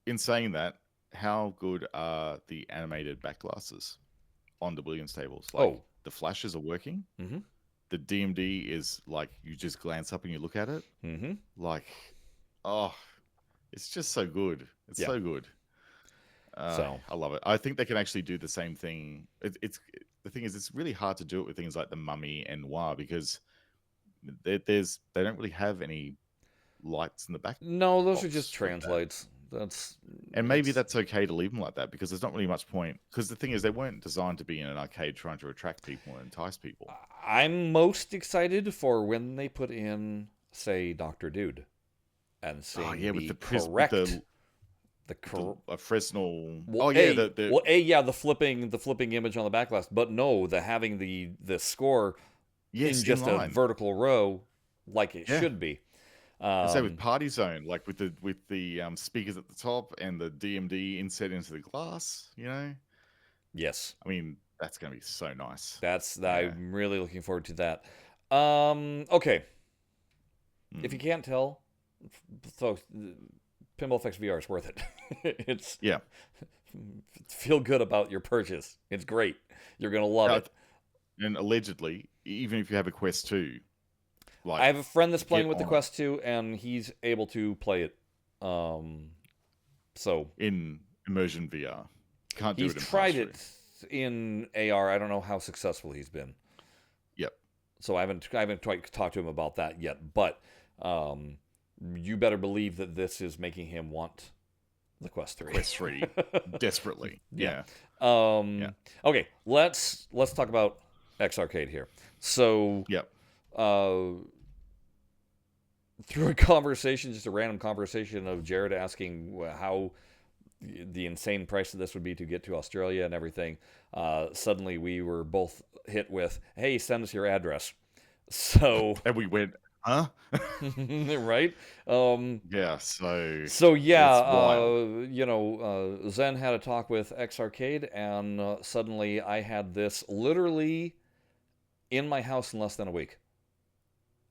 in saying that, how good are the animated back glasses on the Williams tables? Like, the flashes are working. Mm-hmm. The DMD is like, you just glance up and you look at it. Mm-hmm. Like, oh, it's just so good. It's so good. So I love it. I think they can actually do the same thing. It's the thing is, it's really hard to do it with things like the Mummy and Noir, because they don't really have any lights in the back. no, those are box just of that. translates. That's And maybe that's okay to leave them like that, because there's not really much point. Because the thing is, they weren't designed to be in an arcade trying to attract people and entice people. I'm most excited for when they put in, say, Dr. Dude, and seeing with the the correct, a Fresnel. the flipping image on the back glass, but no, having the score in just a vertical row like it should be. Say with Party Zone, like with the speakers at the top and the DMD inset into the glass, you know. Yes, I mean, that's going to be so nice. I'm really looking forward to that. Okay, if you can't tell, folks, Pinball FX VR is worth it. It's feel good about your purchase. It's great. You're gonna love it. And allegedly, even if you have a Quest 2, like, I have a friend that's playing with the Quest 2, and he's able to play it. So in immersion VR, can't do it in he's tried Passthrough. it in AR. I don't know how successful he's been. Yep. So I haven't quite talked to him about that yet, but you better believe that this is making him want the Quest 3. Quest 3 desperately. Yeah. Okay, let's talk about X Arcade here. So through a conversation, just a random conversation of Jared asking how the insane price of this would be to get to Australia and everything, suddenly we were both hit with, hey, send us your address. So and we went, huh? Right? So Zen had a talk with X Arcade, and suddenly I had this literally in my house in less than a week.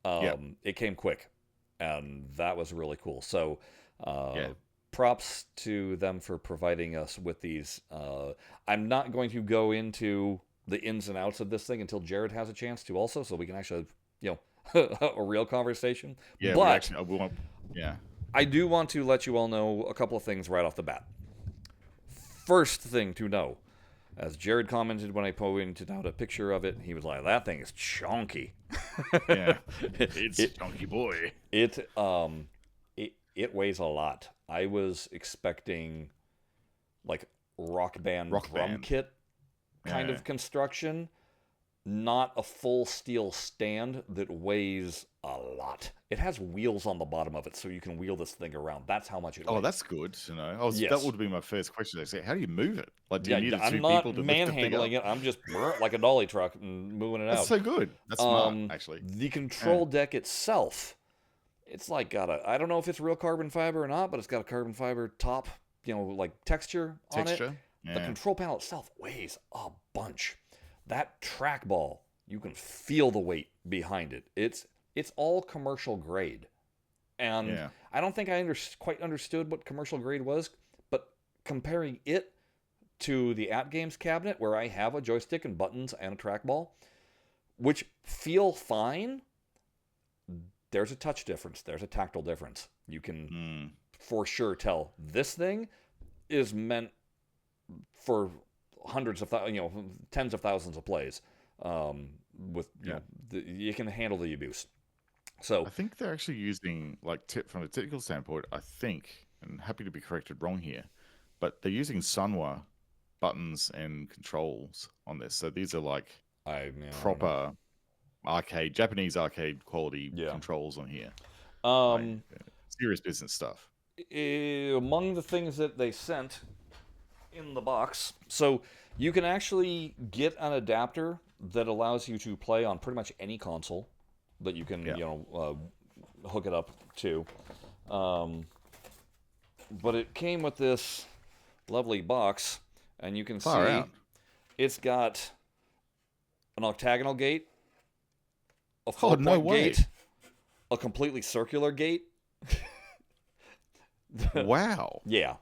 It came quick, and that was really cool. So props to them for providing us with these. I'm not going to go into the ins and outs of this thing until Jared has a chance to also, so we can actually, a real conversation. Yeah, but I do want to let you all know a couple of things right off the bat. First thing to know, as Jared commented when I pointed out a picture of it, he was like, that thing is chunky. Yeah, it's a chunky boy. It weighs a lot. I was expecting like rock band drum kit kind of construction, not a full steel stand that weighs a lot. It has wheels on the bottom of it, so you can wheel this thing around. That's how much it weighs. Oh, that's good to know. That would be my first question. I say, how do you move it? Like, do you need I'm two not people to lift the thing up? manhandling it. I'm just like a dolly truck and moving it out. That's so good. That's smart, actually. The control deck itself, it's like got I don't know if it's real carbon fiber or not, but it's got a carbon fiber top, like texture on it. Yeah. The control panel itself weighs a bunch. That trackball, feel the weight behind it. It's all commercial grade. And Yeah. I don't think I quite understood what commercial grade was, but comparing it to the At Games cabinet, where I have a joystick and buttons and a trackball, which feel fine, there's a touch difference. There's a tactile difference. You can for sure tell this thing is meant for hundreds of tens of thousands of plays. With you can handle the abuse. So I think they're actually using, like, from a technical standpoint, I think, and happy to be corrected wrong here, but they're using Sunwa buttons and controls on this. So these are like proper Japanese arcade quality controls on here. Serious business stuff. Among the things that they sent in the box, so you can actually get an adapter that allows you to play on pretty much any console that you can hook it up to. But it came with this lovely box, and you can see it's got an octagonal gate, a 4-point gate, a completely circular gate. Wow. Yeah.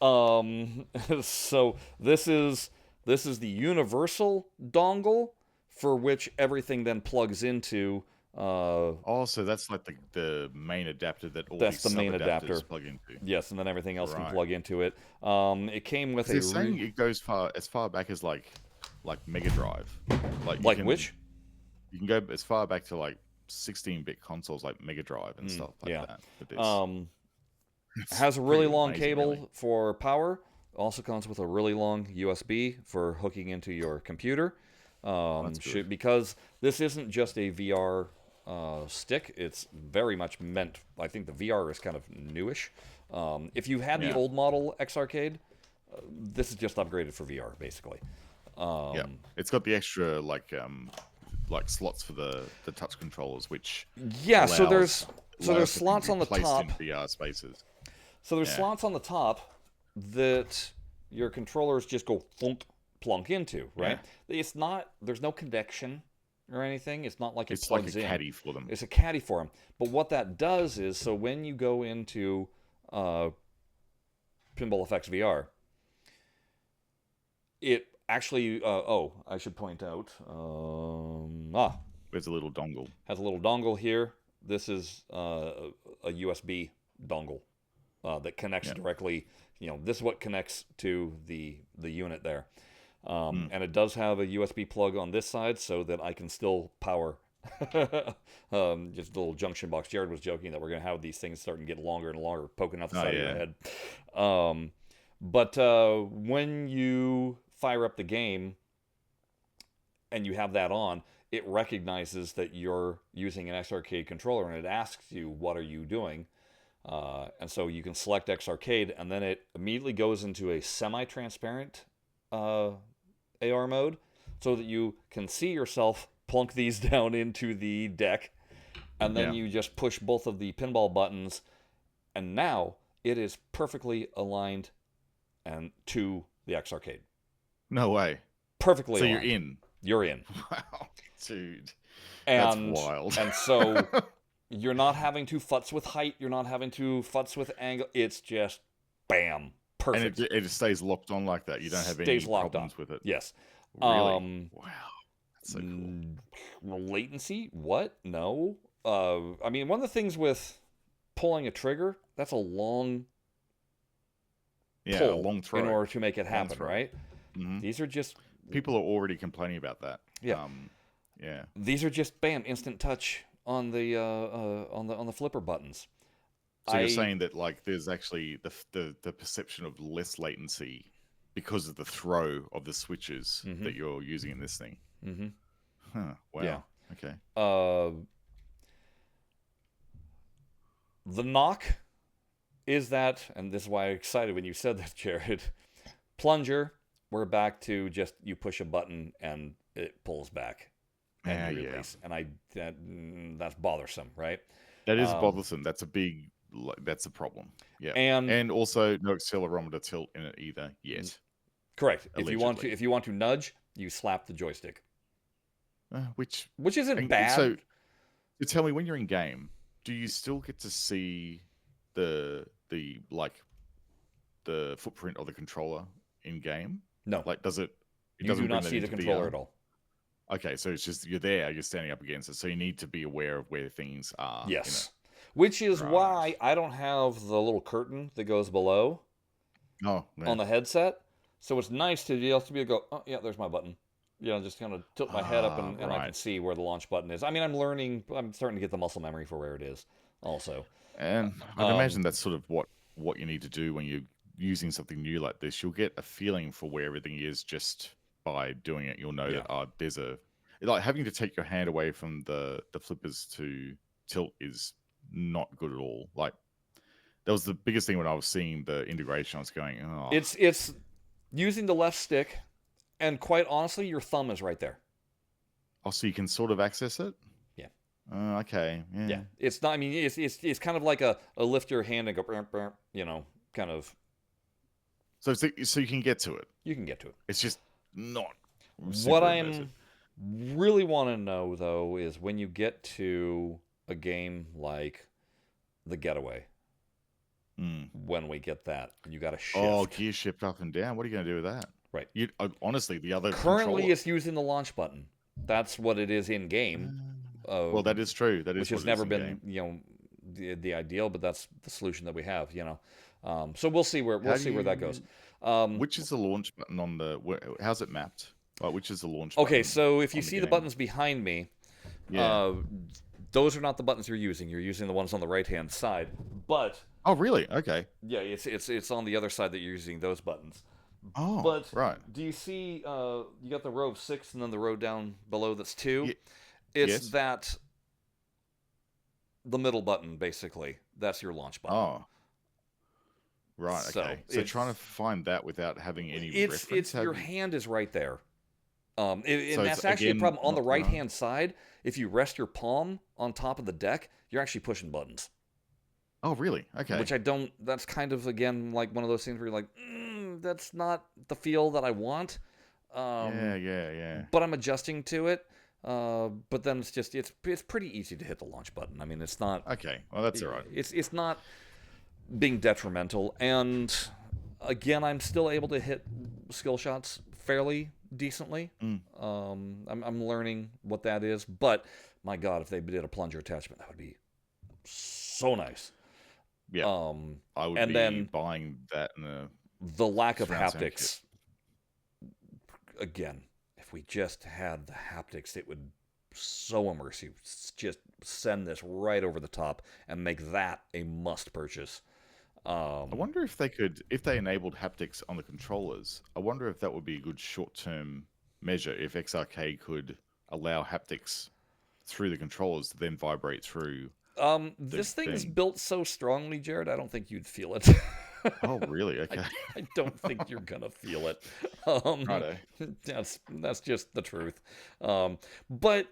So this is the universal dongle for which everything then plugs into. So that's like the main adapter that all these main adapter plug into. Yes, and then everything else can plug into it. It came with saying it goes as far back as like Mega Drive. Which? You can go as far back to like 16-bit consoles like Mega Drive and stuff like that. For this. Has a really long cable for power. Also comes with a really long USB for hooking into your computer. Because this isn't just a VR stick. It's very much meant. I think the VR is kind of newish. If you had the old model X Arcade, this is just upgraded for VR, basically. It's got the extra like slots for the touch controllers, which so there's slots on the top in VR spaces. So there's slots on the top that your controllers just go plunk into, right? It's not. There's no connection or anything. It's not like it plugs in. It's like a caddy for them. It's a caddy for them. But what that does is, so when you go into Pinball FX VR, it actually. I should point out. There's a little dongle. Has a little dongle here. This is a USB dongle that connects directly. This is what connects to the unit there. And it does have a USB plug on this side so that I can still power just a little junction box. Jared was joking that we're going to have these things starting to get longer and longer, poking out the side of your head. But when you fire up the game and you have that on, it recognizes that you're using an X Arcade controller, and it asks you, what are you doing? And so you can select X Arcade, and then it immediately goes into a semi-transparent AR mode so that you can see yourself plunk these down into the deck, and then you just push both of the pinball buttons, and now it is perfectly aligned and to the X Arcade. No way. Perfectly aligned. So you're in. You're in. Wow, dude. That's wild. And so you're not having to futz with height. You're not having to futz with angle. It's just bam. Perfect. And it stays locked on like that. You don't have any problems with it. Yes. Really? Wow. That's so cool. Latency? What? No. I mean, one of the things with pulling a trigger, that's a long pull a long throw in order to make it happen, right? Mm-hmm. These are just... People are already complaining about that. Yeah. These are just, bam, instant touch on the flipper buttons. So you're saying that like there's actually the perception of less latency because of the throw of the switches that you're using in this thing. Mm-hmm. Huh. Wow. Yeah. Okay. The knock is that, and this is why I'm excited when you said that, Jared. Plunger, we're back to just you push a button and it pulls back and you release. And that's bothersome, right? That is bothersome. That's a problem. Yeah. And also no accelerometer tilt in it either yet. Correct. Allegedly. If you want to nudge, you slap the joystick. which isn't and bad. So tell me, when you're in game, do you still get to see the like the footprint of the controller in game? No, like does it? It you doesn't do bring not that see the into controller VR? at all. Okay, so it's just you're there, you're standing up against it, so you need to be aware of where things are. Yes, which is Right. why I don't have the little curtain that goes below Oh, on the headset. So it's nice to be able to go, oh yeah, there's my button. Just kind of tilt my head up and I can see where the launch button is. I mean, I'm starting to get the muscle memory for where it is also. And I'd imagine that's sort of what you need to do when you're using something new like this. You'll get a feeling for where everything is just by doing it. You'll know that there's like having to take your hand away from the flippers to tilt is not good at all. Like that was the biggest thing when I was seeing the integration. I was going, oh, it's using the left stick, and quite honestly, your thumb is right there. Oh, so you can sort of access it? Yeah. Okay. Yeah. It's not. I mean, it's kind of like a lift your hand and go, kind of. So you can get to it. You can get to it. It's just not. What I really want to know though is when you get to a game like The Getaway. When we get that, you got to shift. Oh, gear shift up and down. What are you going to do with that? Right. Honestly, the other currently it's using the launch button. That's what it is in game. Well, that is true. That is which has never been the ideal, but that's the solution that we have. So we'll see where that goes. Which is the launch button on the? How's it mapped? Which is the launch? Okay, so if you see the buttons behind me, those are not the buttons you're using. You're using the ones on the right-hand side. But oh, really? Okay. Yeah, it's on the other side that you're using those buttons. Oh, but right. Do you see? You got the row of 6, and then the row down below that's 2. Yeah. It's that the middle button basically. That's your launch button. Oh. Right. Okay. So trying to find that without having any reference. Your hand is right there. And that's actually a problem on the right-hand side. If you rest your palm on top of the deck, you're actually pushing buttons. Oh, really? Okay. Which that's kind of, again, like one of those things where you're like, that's not the feel that I want. Yeah. But I'm adjusting to it. But then it's pretty easy to hit the launch button. I mean, it's not... Okay, well, that's all right. It's not being detrimental. And, again, I'm still able to hit skill shots fairly decently. I'm learning what that is. But, my God, if they did a plunger attachment, that would be so nice. Yeah, I would be buying that in the lack of haptics. Again, if we just had the haptics, it would so immersive. Just send this right over the top and make that a must purchase. I wonder if they enabled haptics on the controllers. I wonder if that would be a good short-term measure. If XRK could allow haptics through the controllers to then vibrate through. This thing is built so strongly, Jared, I don't think you'd feel it. Oh, really? Okay. I don't think you're gonna feel it. Righto. That's just the truth. But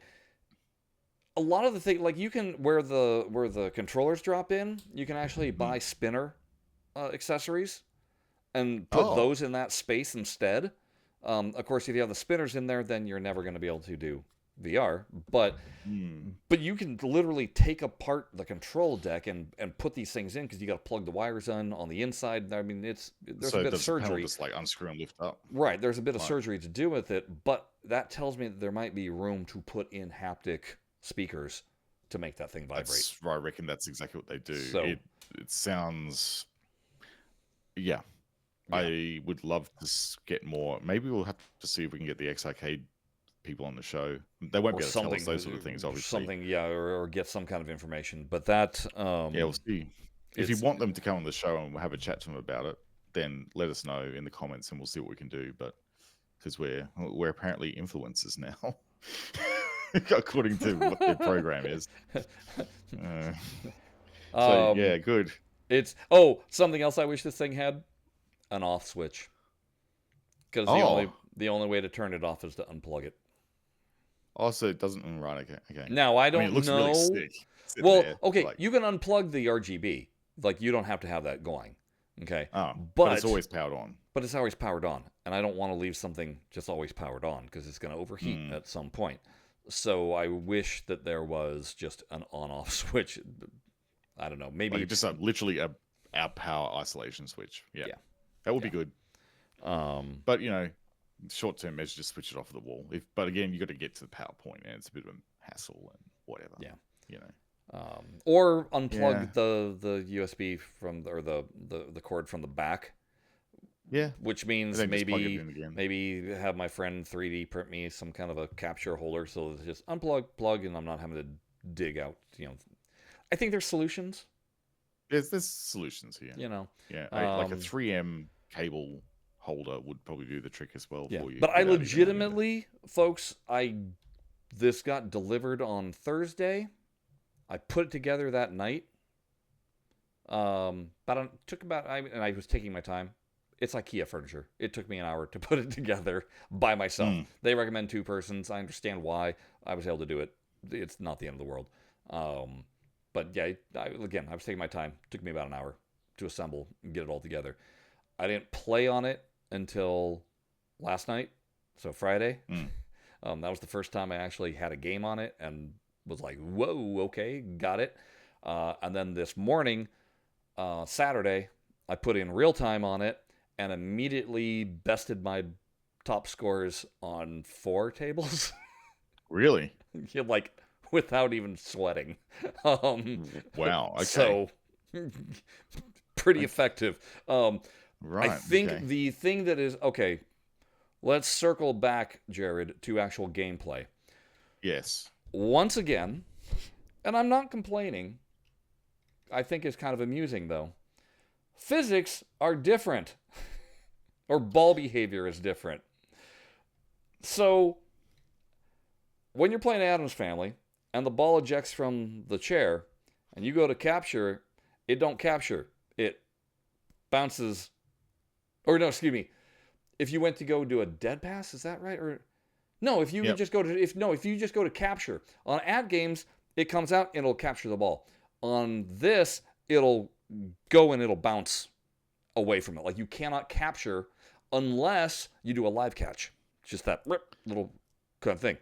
a lot of the things, like you can where the controllers drop in, you can actually buy spinner accessories and put those in that space instead. Of course, if you have the spinners in there, then you're never going to be able to do VR, but you can literally take apart the control deck and put these things in because you got to plug the wires on the inside. I mean, there's a bit of surgery. Just like unscrew and lift up. Right, there's a bit of surgery to do with it, but that tells me that there might be room to put in haptic speakers to make that thing vibrate. I reckon that's exactly what they do. So, it sounds, yeah. I would love to get more. Maybe we'll have to see if we can get the XRK people on the show. They won't be able to tell us those sort of things, obviously. Or get some kind of information. But that... we'll see. If you want them to come on the show and we'll have a chat to them about it, then let us know in the comments and we'll see what we can do. But because we're apparently influencers now, according to what their program is. So, yeah, good. It's... something else I wish this thing had? An off switch. Because the only way to turn it off is to unplug it. Also, it doesn't. Right. Okay. Now I don't know. It looks really sick. Well, okay, you can unplug the RGB. Like you don't have to have that going. Okay. But it's always powered on. But it's always powered on, and I don't want to leave something just always powered on because it's going to overheat at some point. So I wish that there was just an on-off switch. I don't know, maybe like just literally our power isolation switch. Yeah, yeah, that would yeah. be good. Um, But short-term measure, just switch it off of the wall. But again, you got to get to the power point, and it's a bit of a hassle and whatever. yeah. You know. Or Yeah. unplug the USB from or the cord from the back, Yeah. which And means then just plug it in again. maybe have my friend 3D print me some kind of a capture holder so it's just unplug, plug, and I'm not having to dig out. I think there's solutions. There's solutions here. Yeah, Like a 3M cable holder would probably do the trick as well for you. But I without even having to- legitimately, folks, this got delivered on Thursday. I put it together that night. But it took and I was taking my time. It's IKEA furniture. It took me an hour to put it together by myself. They recommend 2 persons. I understand why. I was able to do it. It's not the end of the world. But yeah, I was taking my time. It took me about an hour to assemble and get it all together. I didn't play on it until last night, so Friday. That was the first time I actually had a game on it and was like, whoa, okay, got it. And then this morning, Saturday, I put in real time on it and immediately bested my top scores on 4 tables. Really? Like, without even sweating. Wow. Okay. So, pretty effective. Right. I think the thing that is... Okay, let's circle back, Jared, to actual gameplay. Yes. Once again, and I'm not complaining, I think it's kind of amusing, though. Physics are different. Or ball behavior is different. So, when you're playing Addams Family, and the ball ejects from the chair, and you go to capture, it don't capture. It bounces... Or no, excuse me. If you went to go do a dead pass, is that right? Or no, if you just go to capture. On ad games, it comes out and it'll capture the ball. On this, it'll go and it'll bounce away from it. Like, you cannot capture unless you do a live catch. It's just that little kind of thing.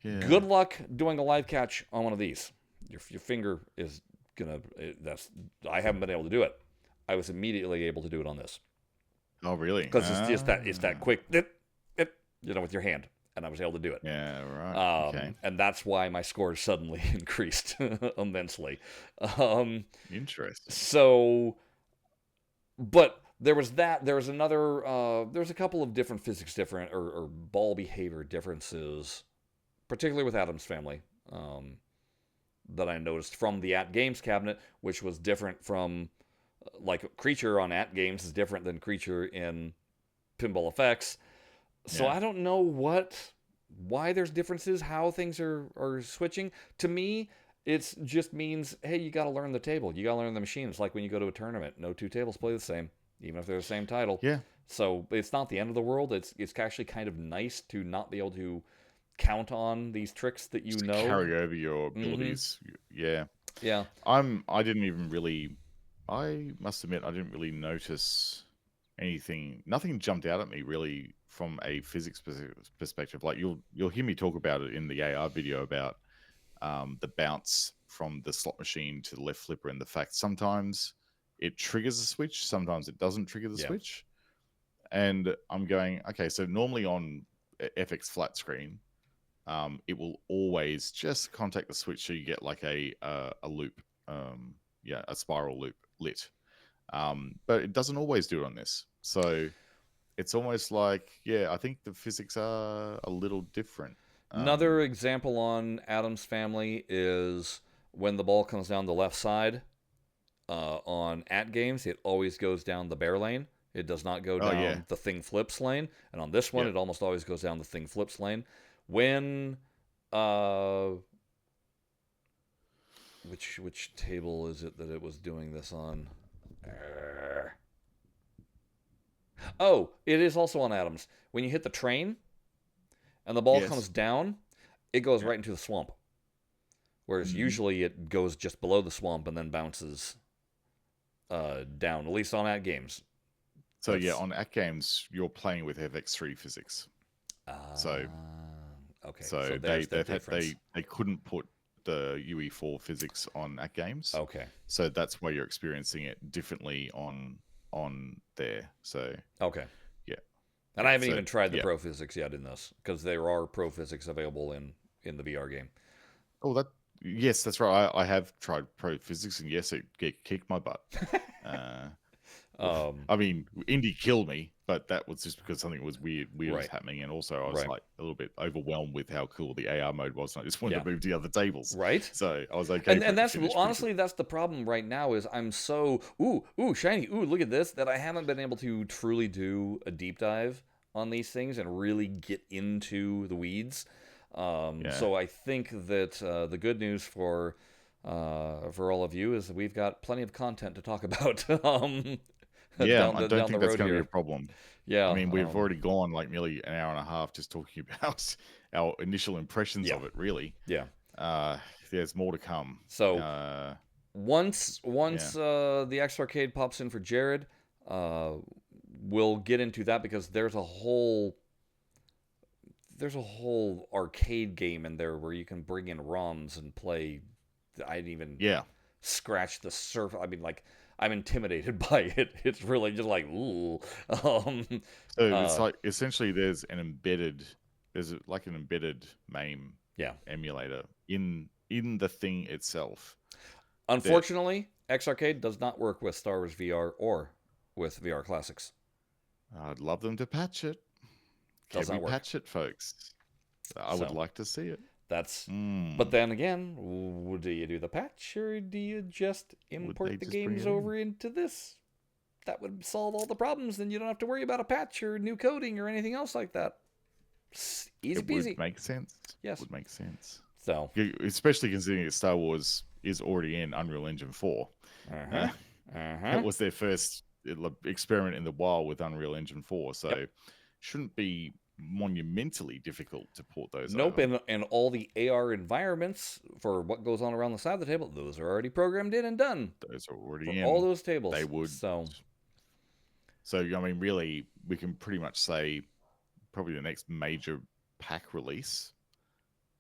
Yeah. Good luck doing a live catch on one of these. Your finger is gonna. I haven't been able to do it. I was immediately able to do it on this. Oh, really? Because it's just that quick, with your hand, and I was able to do it. Yeah, right. Okay. And that's why my scores suddenly increased immensely. Interesting. So, but there was that. There was another. There's a couple of different physics or ball behavior differences, particularly with Addams Family, that I noticed from the At Games cabinet, which was different from. Like, Creature on At Games is different than Creature in Pinball FX. So I don't know why there's differences, how things are switching. To me, it just means, hey, you got to learn the table. You got to learn the machine. It's like when you go to a tournament. No 2 tables play the same, even if they're the same title. Yeah. So it's not the end of the world. It's actually kind of nice to not be able to count on these tricks that you know. Carry over your abilities. Yeah. Yeah. I didn't even really... I must admit, I didn't really notice anything. Nothing jumped out at me really from a physics perspective. Like, you'll hear me talk about it in the AR video about the bounce from the slot machine to the left flipper, and the fact sometimes it triggers the switch, sometimes it doesn't trigger the switch. And I'm going, okay, so normally on FX flat screen, it will always just contact the switch so you get like a loop, a spiral loop lit. But it doesn't always do it on this. So it's almost like, I think the physics are a little different. Another example on Addams Family is when the ball comes down the left side. On At Games, it always goes down the bear lane. It does not go down the thing flips lane. And on this one, it almost always goes down the thing flips lane. When which table is it that it was doing this on? Oh, it is also on Addams. When you hit the train and the ball comes down, it goes right into the swamp. Whereas usually it goes just below the swamp and then bounces down, at least on At Games. So on At Games, you're playing with FX3 physics. So Okay, so So there's the difference. they couldn't put the UE4 physics on at games. Okay. So that's why you're experiencing it differently on there. So Okay. yeah, And yeah. I haven't So even tried the yeah. pro physics yet in this because there are pro physics available in the VR game. Oh, that yes, that's right. I have tried pro physics, and yes, it kicked my butt. Uh, Um, I mean, Indy killed me, but that was just because something was weird was right. happening, and also I was Right. like a little bit overwhelmed with how cool the AR mode was, and I just wanted Yeah. to move to the other tables. Right. So I was okay for And it to that's finish pretty honestly quick. that's the problem right now is I'm so shiny, look at this, that I haven't been able to truly do a deep dive on these things and really get into the weeds. Yeah, So I think that the good news for all of you is that we've got plenty of content to talk about yeah. I don't down the think that's road going to be here. a problem. I Yeah, mean, we've already gone like nearly an hour and a half just talking about our initial impressions yeah, of it. Really, yeah. uh, there's more to come. So Uh, once yeah, the X Arcade pops in for Jared, uh, we'll get into that because there's a whole arcade game in there where you can bring in ROMs and play. I didn't even yeah. scratch the surface. I mean, like, I'm intimidated by it. It's really just like, ooh. Um, So it's uh, like essentially there's like an embedded MAME yeah. emulator in the thing itself that Unfortunately, X Arcade does not work with Star Wars VR or with VR Classics. I'd love them to patch it. Does Can we not work. patch it, folks? I would So like to see it. that's. But Mm. then again, do you do the patch or do you just Would they import the just bring games it in? over into this? That would solve all the problems. Then you don't have to worry about a patch or new coding or anything else like that. Easy It would peasy. make sense. Yes. Would make sense. So. Yeah, especially considering that Star Wars is already in Unreal Engine 4. Uh Uh, huh. Uh that huh. was their first experiment in the wild with Unreal Engine 4, Yep. so shouldn't be monumentally difficult to port those Nope. over. And all the AR environments for what goes on around the side of the table, those are already programmed in and done Those are for already all in. those They tables. would. So. So, I mean, really, we can pretty much say probably the next major pack release,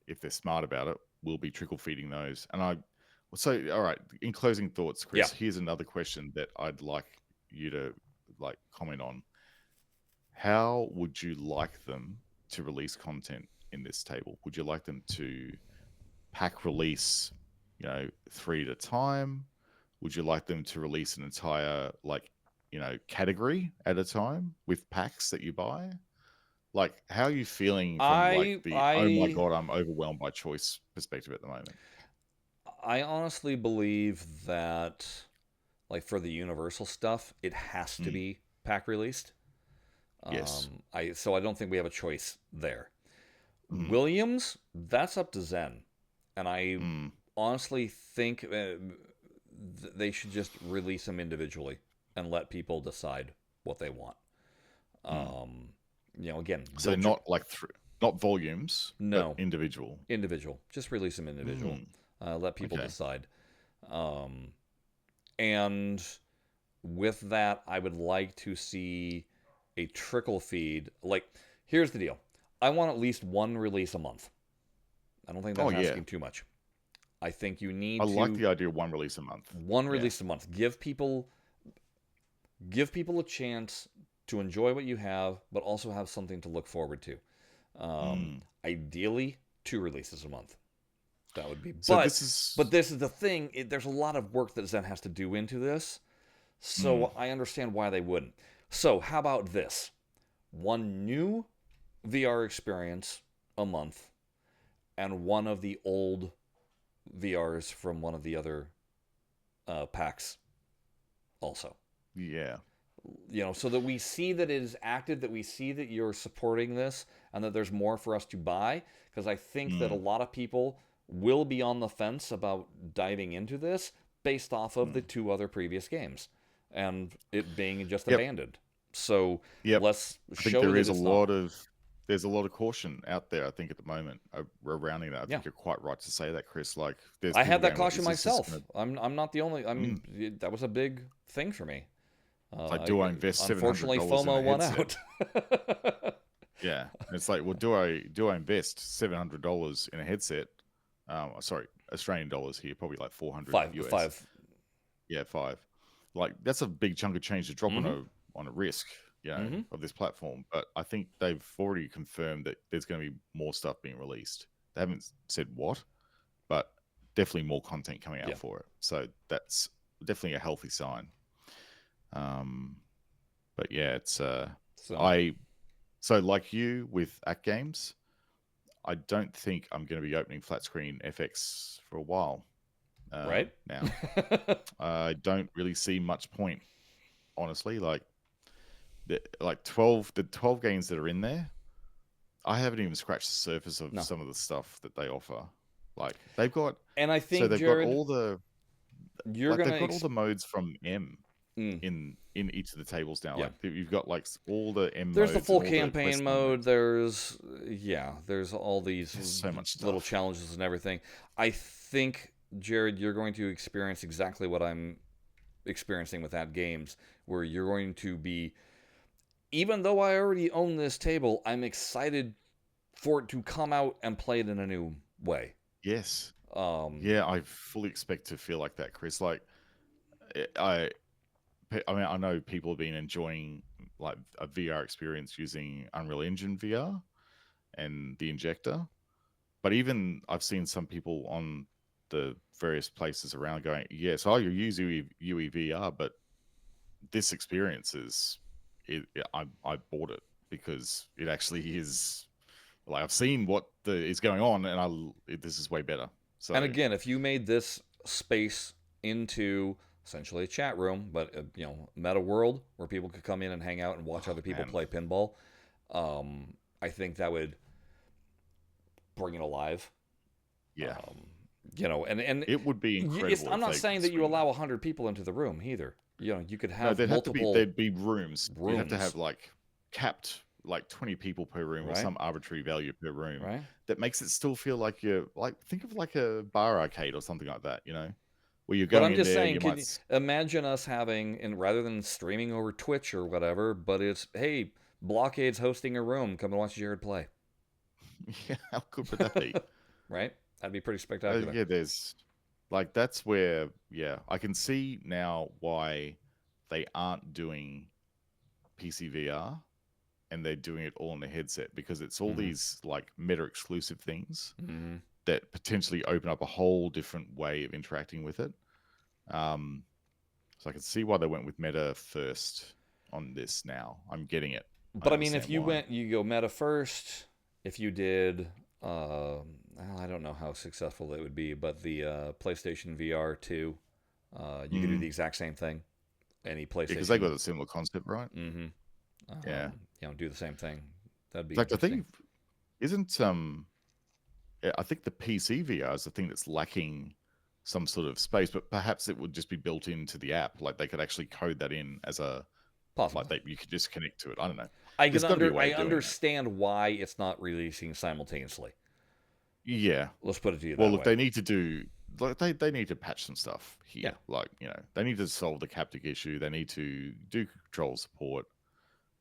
if they're smart about it, will be trickle feeding those. So, all right, in closing thoughts, Yeah. Chris, here's another question that I'd like you to like comment on. How would you like them to release content in this table? Would you like them to pack release, 3 at a time? Would you like them to release an entire category at a time with packs that you buy? Like, how are you feeling from like I the oh my I god, I'm overwhelmed by choice perspective at the moment? I honestly believe that, like, for the Universal stuff, it has to Mm, be pack released. yes. So I don't think we have a choice there. Mm, Williams, that's up to Zen, and I mm, honestly think they should just release them individually and let people decide what they want. mm. Um, again, So not like not volumes, but no, individual. individual. Just release them individual. Mm, Let people okay. decide. Um, and with that, I would like to see a trickle feed. Like, here's the deal: I want at least one release a month. I don't think Oh that's yeah. asking too much. I think you I need like to the idea of one release a month. one Yeah. release a month. Give people a chance to enjoy what you have, but also have something to look forward to. Mm. Ideally, two releases a month. That would be. So But this is this is the thing. There's a lot of work that Zen has to do into this, mm, so I understand why they wouldn't. So how about this? One new VR experience a month, and one of the old VRs from one of the other packs also. yeah. So that we see that it is active, that we see that you're supporting this, and that there's more for us to buy. Because I think that a Mm, lot of people will be on the fence about diving into this based off of the mm. two other previous games and it being just Yep. abandoned. So Yep. let's I think show that it's not. there's a lot of caution out there, I think, at the moment surrounding that. I Yeah. think you're quite right to say that, Chris. Like, there's I people had that going, "Well, caution is this just myself. gonna I'm not the only. I mean, mm, that was a big thing for me. like, do I invest Unfortunately, $700 in a FOMO won headset?" out. Yeah, and it's like, well, do I invest $700 in a headset? Sorry, Australian dollars here, probably like 400 Five, US. five. Yeah, five. Like that's a big chunk of change to drop Mm-hmm. on a risk, Mm-hmm. of this platform. But I think they've already confirmed that there's going to be more stuff being released. They haven't said what, but definitely more content coming out Yeah. for it. So that's definitely a healthy sign. But yeah, it's So I so like you with Act Games, I don't think I'm going to be opening flat screen FX for a while right. now. I don't really see much point, honestly. Like the 12 games that are in there, I haven't even scratched the surface of No. some of the stuff that they offer. Like they've got, And I so think, they've got Jared, all the you're like gonna they've got all the modes from M mm, in each of the tables now. yeah. Like you've got like all the M There's the modes and full all the campaign wrestling mode. modes. There's all these There's so much little stuff. challenges and everything. I think, Jared, you're going to experience exactly what I'm experiencing with that games, where you're going to be, even though I already own this table, I'm excited for it to come out and play it in a new way. Yes. Um, Yeah, I fully expect to feel like that, Chris. Like I I mean, I know people have been enjoying like a VR experience using Unreal Engine VR and the injector, but even I've seen some people on the various places around going, "Yes, you use UEVR, but this experience I bought it because it actually is like I've seen what is going on, and this is way better." and So again, if you made this space into essentially a chat room, but meta world where people could come in and hang out and watch oh other people man, play pinball, I think that would bring it alive. yeah, And it would be incredible I'm if not they saying could that you swing allow that. 100 people into the room either. You could No, have multiple there'd be rooms. You'd have to have rooms, like capped like 20 people per room or right? some arbitrary value per room Right. that makes it still feel like you're like think of like a bar arcade or something like that, where you're But going I'm in just there, saying, you might can you imagine us having, and rather than streaming over Twitch or whatever, but it's, hey, BlahCade's hosting a room. Come and watch Jared play. yeah, how good would that be? Right? That'd be pretty spectacular. Yeah, there's like that's where I can see now why they aren't doing PC VR and they're doing it all in the headset because it's all Mm-hmm. these like meta exclusive things Mm-hmm. that potentially open up a whole different way of interacting with it. Um, so I can see why they went with meta first on this now. I'm getting it. I But I mean, if understand you why. went, you go meta first. If you did, well, I don't know how successful it would be, but the PlayStation VR 2, you could do the Mm. exact same thing. Any Yeah, because they PlayStation, got a similar concept, right? mm-hmm, Yeah. do the same thing. That'd In be fact, I interesting. think isn't yeah, I think the PC VR is the thing that's lacking some sort of space, but perhaps it would just be built into the app. Like they could actually code that in as a like Possibly. that you could just connect to it. I don't know. I There's can got to be a way I of doing that. understand why it's not releasing simultaneously. Yeah. Let's put it to you Well, that look, way. they need to do like they need to patch some stuff here. Yeah. Like, they need to solve the haptic issue. They need to do control support,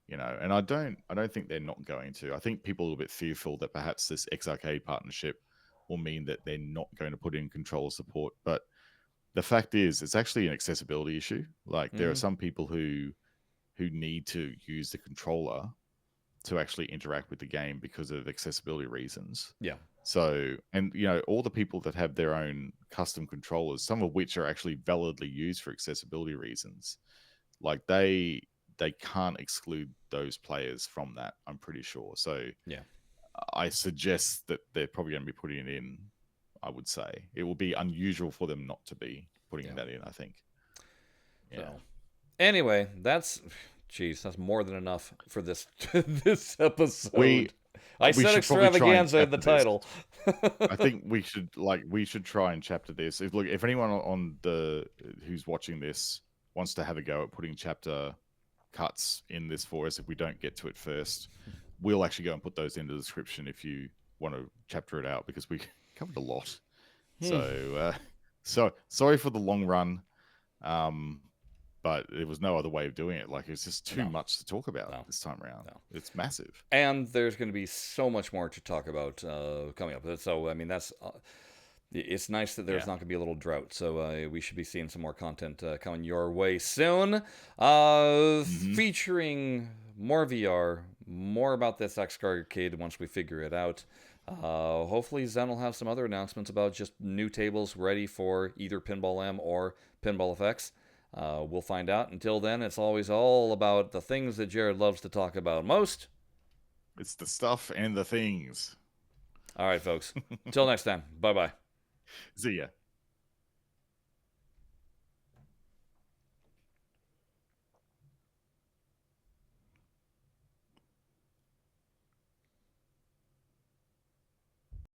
and I don't think they're not going to. I think people are a bit fearful that perhaps this XRK partnership will mean that they're not going to put in controller support. But the fact is it's actually an accessibility issue. Like there are Mm-hmm. some people who need to use the controller to actually interact with the game because of accessibility reasons. Yeah. So, and all the people that have their own custom controllers, some of which are actually validly used for accessibility reasons, like they can't exclude those players from that. I'm pretty sure. So, Yeah. I suggest that they're probably going to be putting it in. I would say it will be unusual for them not to be putting Yeah. that in. I think. Yeah. So anyway, that's more than enough for this this episode. We I we said should probably try and extravaganza in the chapter this. title. I think we should try and chapter this. If anyone on the who's watching this wants to have a go at putting chapter cuts in this for us, if we don't get to it first, we'll actually go and put those in the description if you want to chapter it out because we covered a lot. So sorry for the long run. Um, but there was no other way of doing it. Like, it's just too No. much to talk about No. this time around. No. It's massive. And there's going to be so much more to talk about coming up. So, I mean, that's it's nice that there's not going to be a little drought. So we should be seeing some more content coming your way soon, featuring more VR, more about this Extravaganza once we figure it out. Hopefully Zen will have some other announcements about just new tables ready for either Pinball M or Pinball FX. We'll find out. Until then, it's always all about the things that Jared loves to talk about most. It's the stuff and the things. All right, folks. Until next time. Bye-bye. See ya.